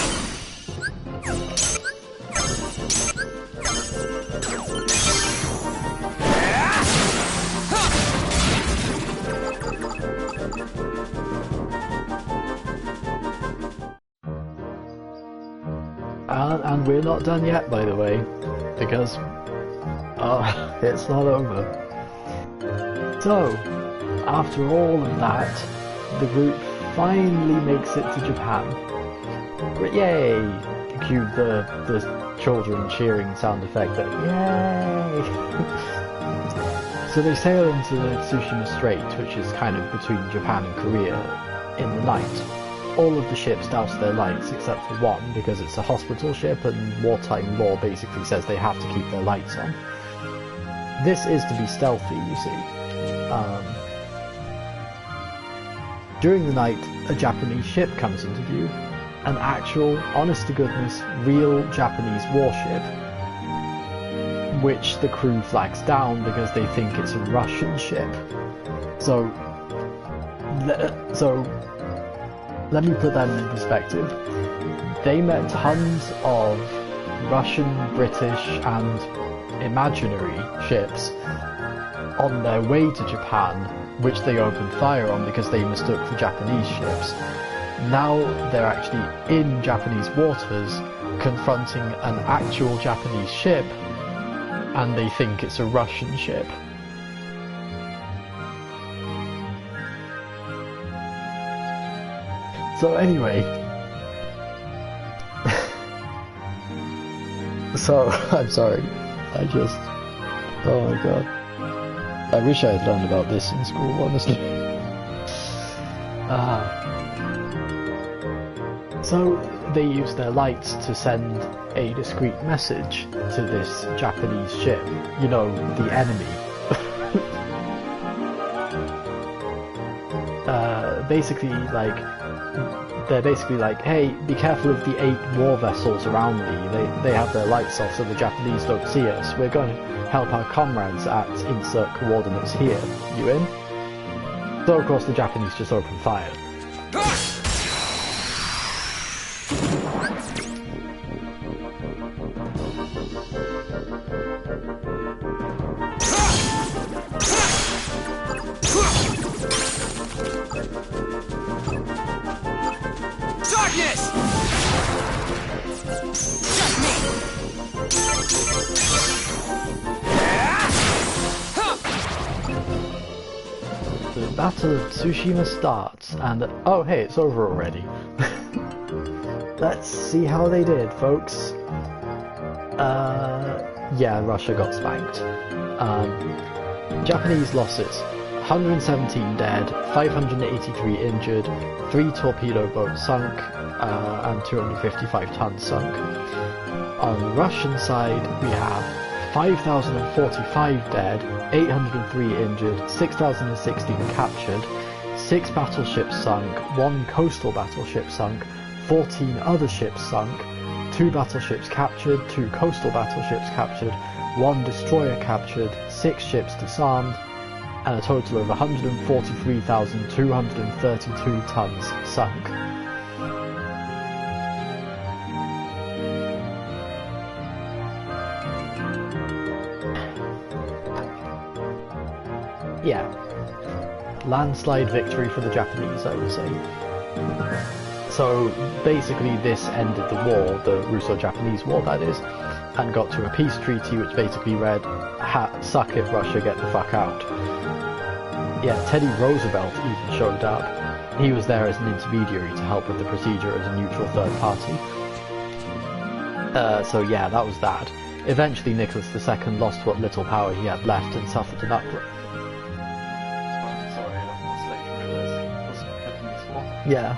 Speaker 2: And we're not done yet, by the way, because it's not over. So, after all of that, the group finally makes it to Japan. But yay! Cue the children cheering sound effect that yay! So they sail into the Tsushima Strait, which is kind of between Japan and Korea, in the night. All of the ships douse their lights except for one, because it's a hospital ship and wartime law basically says they have to keep their lights on. This is to be stealthy, you see. During the night, a Japanese ship comes into view. An actual, honest-to-goodness, real Japanese warship, which the crew flags down because they think it's a Russian ship. So let me put that in perspective. They met tons of Russian, British and imaginary ships on their way to Japan, which they opened fire on because they mistook for Japanese ships. Now they're actually in Japanese waters, confronting an actual Japanese ship, and they think it's a Russian ship. So anyway, so I'm sorry, oh my god, I wish I had learned about this in school, honestly. So they use their lights to send a discreet message to this Japanese ship, you know, the enemy. They're basically like, hey, be careful of the 8 war vessels around me. They have their lights off so the Japanese don't see us. We're going to help our comrades at insert coordinates here. You in? So of course the Japanese just open fire. The Battle of Tsushima starts, and oh hey, it's over already. Let's see how they did, folks. Yeah, Russia got spanked. Japanese losses: 117 dead, 583 injured, 3 torpedo boats sunk, and 255 tons sunk. On the Russian side, we have 5,045 dead, 803 injured, 6,016 captured, 6 battleships sunk, 1 coastal battleship sunk, 14 other ships sunk, 2 battleships captured, 2 coastal battleships captured, 1 destroyer captured, 6 ships disarmed, and a total of 143,232 tons sunk. Yeah, landslide victory for the Japanese, I would say. So basically this ended the war, the Russo-Japanese war that is, and got to a peace treaty which basically read, suck it Russia, get the fuck out. Yeah, Teddy Roosevelt even showed up. He was there as an intermediary to help with the procedure as a neutral third party. So yeah, that was that. Eventually Nicholas II lost what little power he had left and suffered an uproar. Yeah.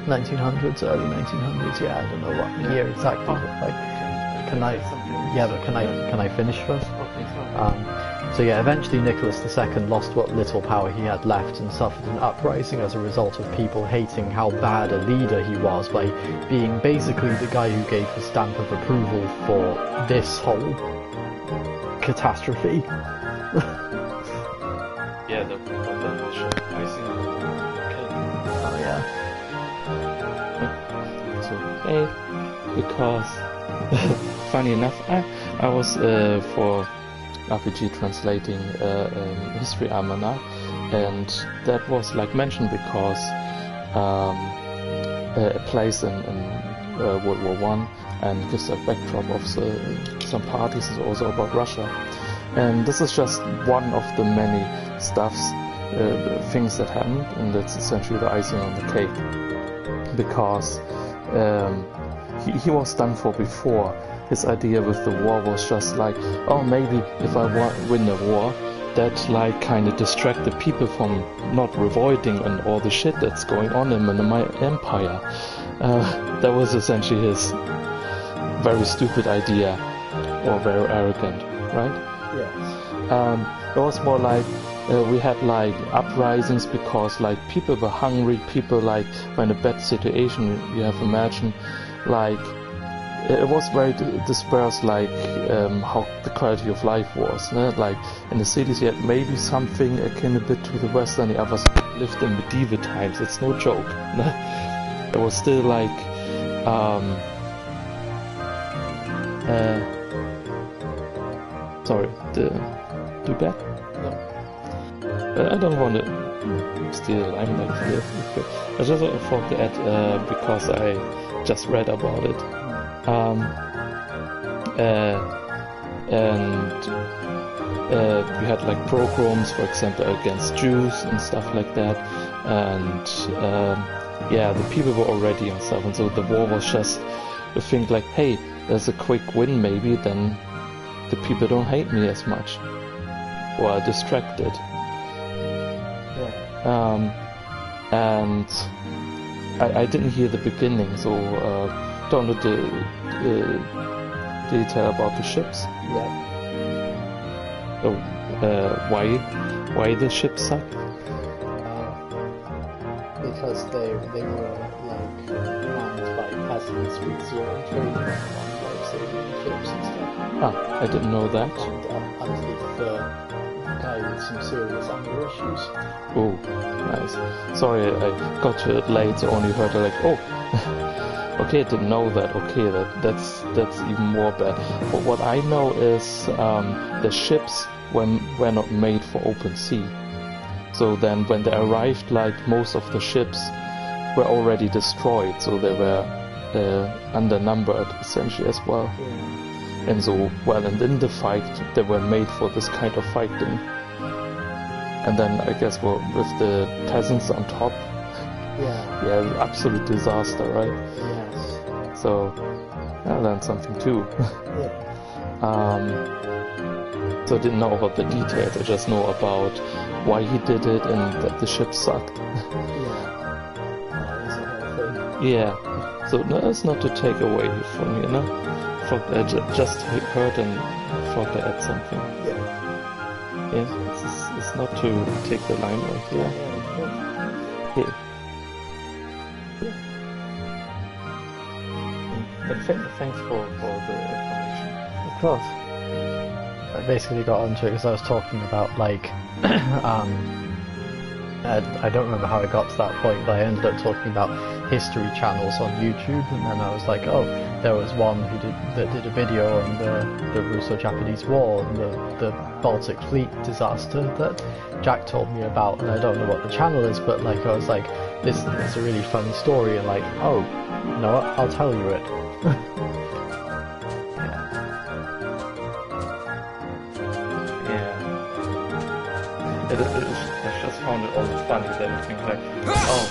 Speaker 2: 1900s, early 1900s. Yeah, I don't know what year exactly. But like, can I finish first? So yeah, eventually Nicholas II lost what little power he had left and suffered an uprising as a result of people hating how bad a leader he was by being basically the guy who gave the stamp of approval for this whole catastrophe.
Speaker 3: Yeah, the icing on the cake.
Speaker 2: Oh yeah.
Speaker 3: So, hey, because funny enough, I was for RPG translating History Almanac, and that was like mentioned because a place in World War One, and gives a backdrop of some parties is also about Russia. And this is just one of the many things that happened, and that's essentially the icing on the cake. Because he was done for before. His idea with the war was just like, oh, maybe if I win a war, that like kind of distract the people from not revolting and all the shit that's going on in my empire. That was essentially his very stupid idea, or very arrogant, right?
Speaker 2: Yes.
Speaker 3: It was more like we had like uprisings because like people were hungry, people like were in a bad situation. You have imagined like it was very dispersed, like how the quality of life was. Like in the cities you had maybe something akin a bit to the West, and the others lived in medieval times. It's no joke. It was still like sorry, too bad?
Speaker 2: No.
Speaker 3: I don't want to steal the limelight here. I just thought to add, because I just read about it. And we had like pogroms, for example, against Jews and stuff like that. And yeah, the people were already on stuff, and so the war was just to think like, hey, there's a quick win maybe, then the people don't hate me as much, or are distracted.
Speaker 2: Yeah.
Speaker 3: And I didn't hear the beginning, so don't know the detail about the ships.
Speaker 2: Yeah.
Speaker 3: Why the ships suck?
Speaker 2: Because they were like manned by peasants with zero training on like sailing ships and stuff.
Speaker 3: Ah, I didn't know that.
Speaker 2: And underneath the guy with some serious anger issues.
Speaker 3: Oh, nice. Sorry, I got to it late, so only heard like, oh, okay, I didn't know that. Okay, that's even more bad. But what I know is the ships were not made for open sea. So then when they arrived, like most of the ships were already destroyed, so they were undernumbered essentially as well.
Speaker 2: Yeah.
Speaker 3: And so, well, and in the fight, they were made for this kind of fighting. And then I guess, well, with the peasants on top, yeah, absolute disaster, right?
Speaker 2: Yes.
Speaker 3: So I learned something too.
Speaker 2: Yeah.
Speaker 3: So I didn't know about the details. I just know about why he did it and that the ship sucked.
Speaker 2: Yeah. That was a whole thing.
Speaker 3: Yeah. So no, that's not to take away from you know. I just heard and thought to add something.
Speaker 2: Yeah.
Speaker 3: Yeah. It's not to take the limelight. Yeah.
Speaker 2: Yeah.
Speaker 3: But thanks for the information.
Speaker 2: Of course. I basically got onto it because I was talking about like I don't remember how I got to that point, but I ended up talking about history channels on YouTube, and then I was like, oh, there was one that did a video on the Russo-Japanese War and the Baltic Fleet disaster that Jack told me about, and I don't know what the channel is, but like I was like, this is a really funny story, and like, oh, you know what, I'll tell you it.
Speaker 3: I just found it all funny that it things like, oh,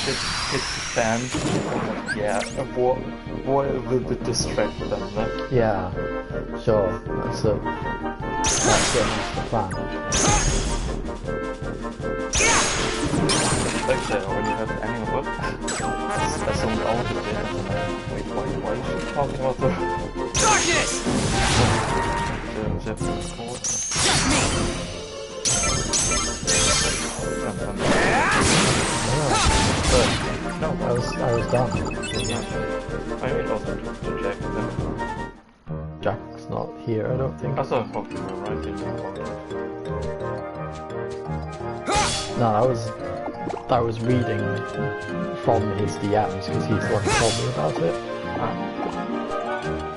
Speaker 3: shit, hits the fan. Yeah, a war will distract them, no?
Speaker 2: Yeah, sure, that's a plan.
Speaker 3: Like they already have any of it. I zoned out a bit. Wait, why is she talking about the
Speaker 1: Darkness!
Speaker 3: Japanese war?
Speaker 1: Just me!
Speaker 3: No,
Speaker 2: I was done.
Speaker 3: I mean also to Jack.
Speaker 2: Jack's not here, I don't think.
Speaker 3: I thought you were right in about it.
Speaker 2: No, I was reading from his DMs because he's the one who told me about it.
Speaker 3: I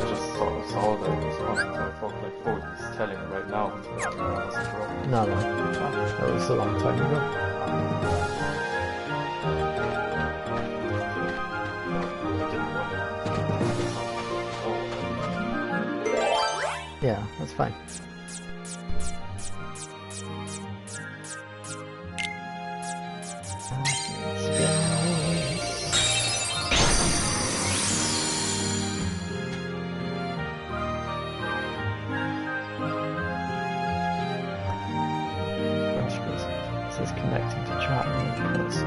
Speaker 3: just saw that it was on, so I thought like, oh, he's telling right now.
Speaker 2: No, that was a long time ago. Yeah, that's fine. It says connecting to chat and I can't see it.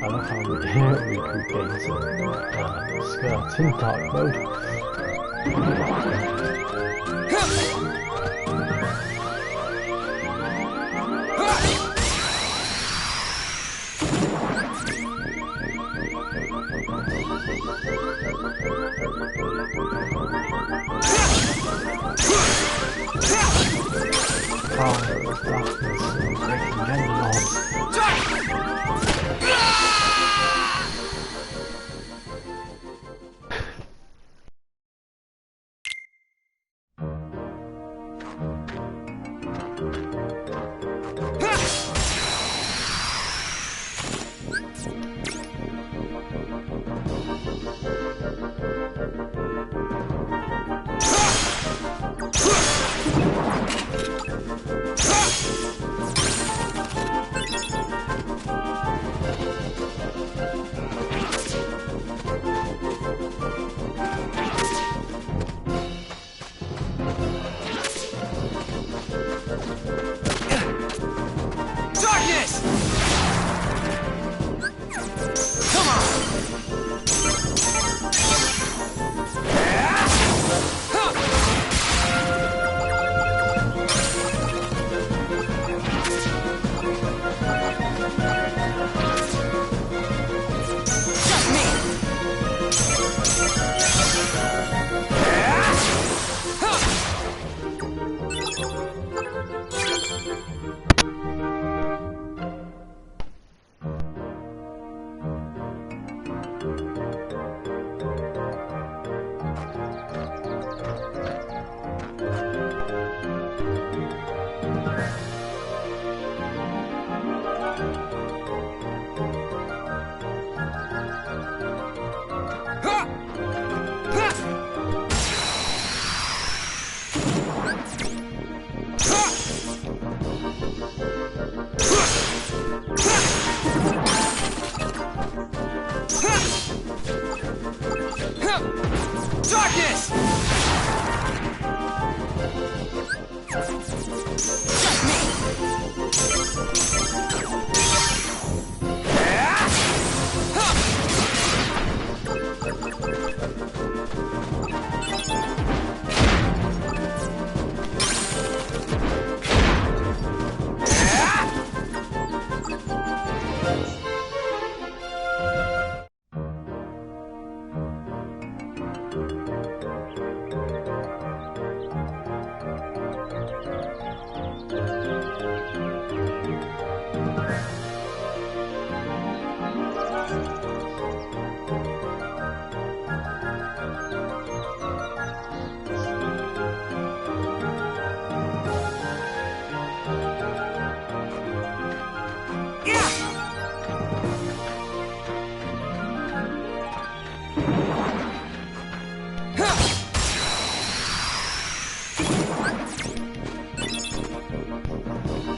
Speaker 2: I love how we could gain some skirts in dark mode.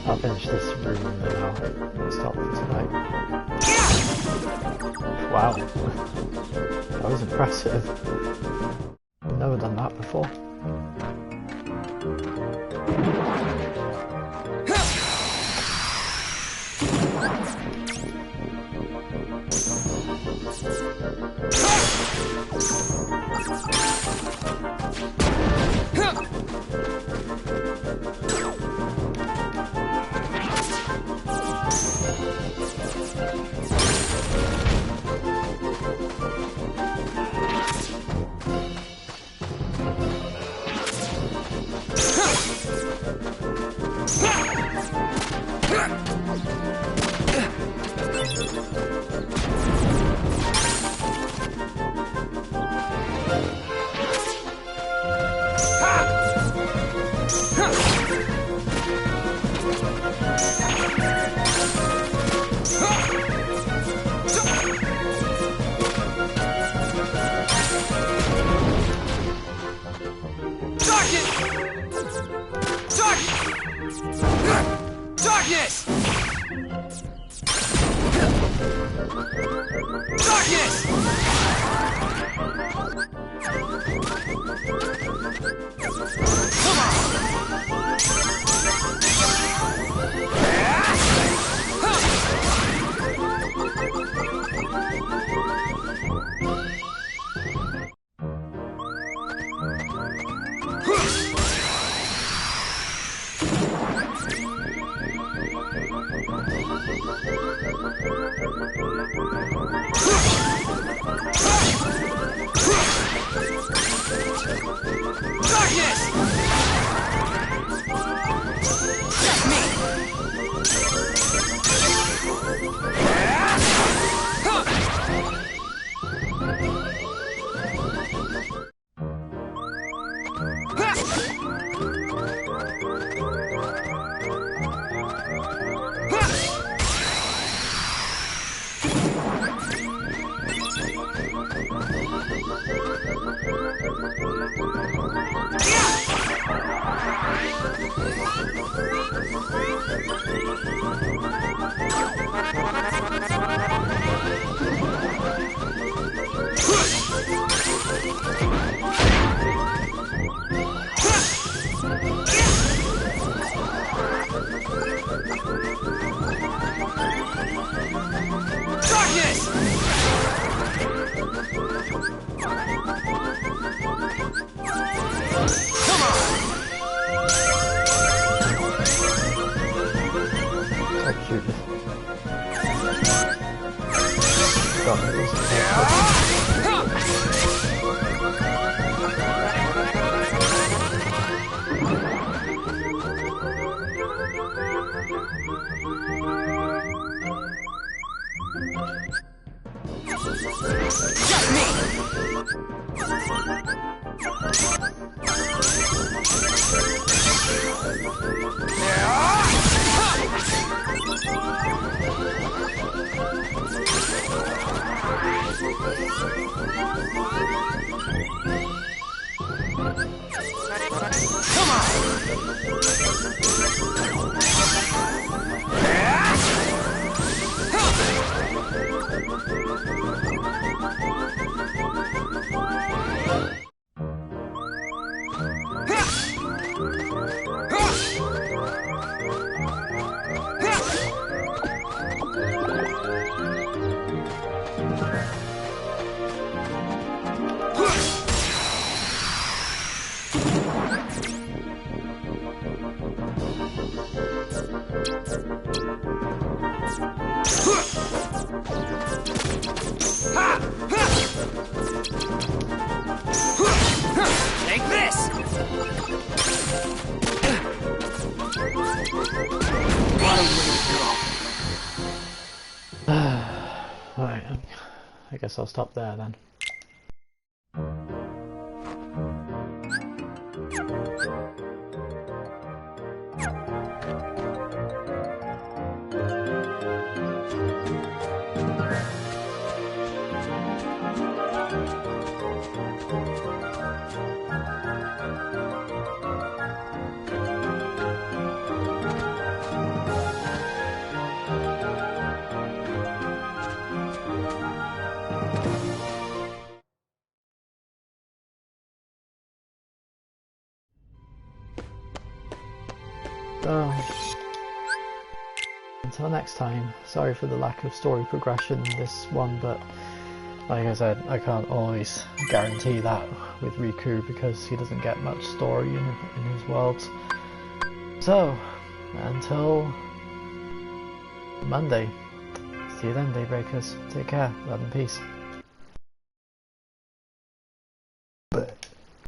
Speaker 2: I'll finish this room and then I'll stop for tonight. Wow. That was impressive. I've never done that before. Alright, I guess I'll stop there then. So, until next time, sorry for the lack of story progression in this one, but like I said, I can't always guarantee that with Riku because he doesn't get much story in his worlds. So, until Monday, see you then, Daybreakers. Take care, love and peace.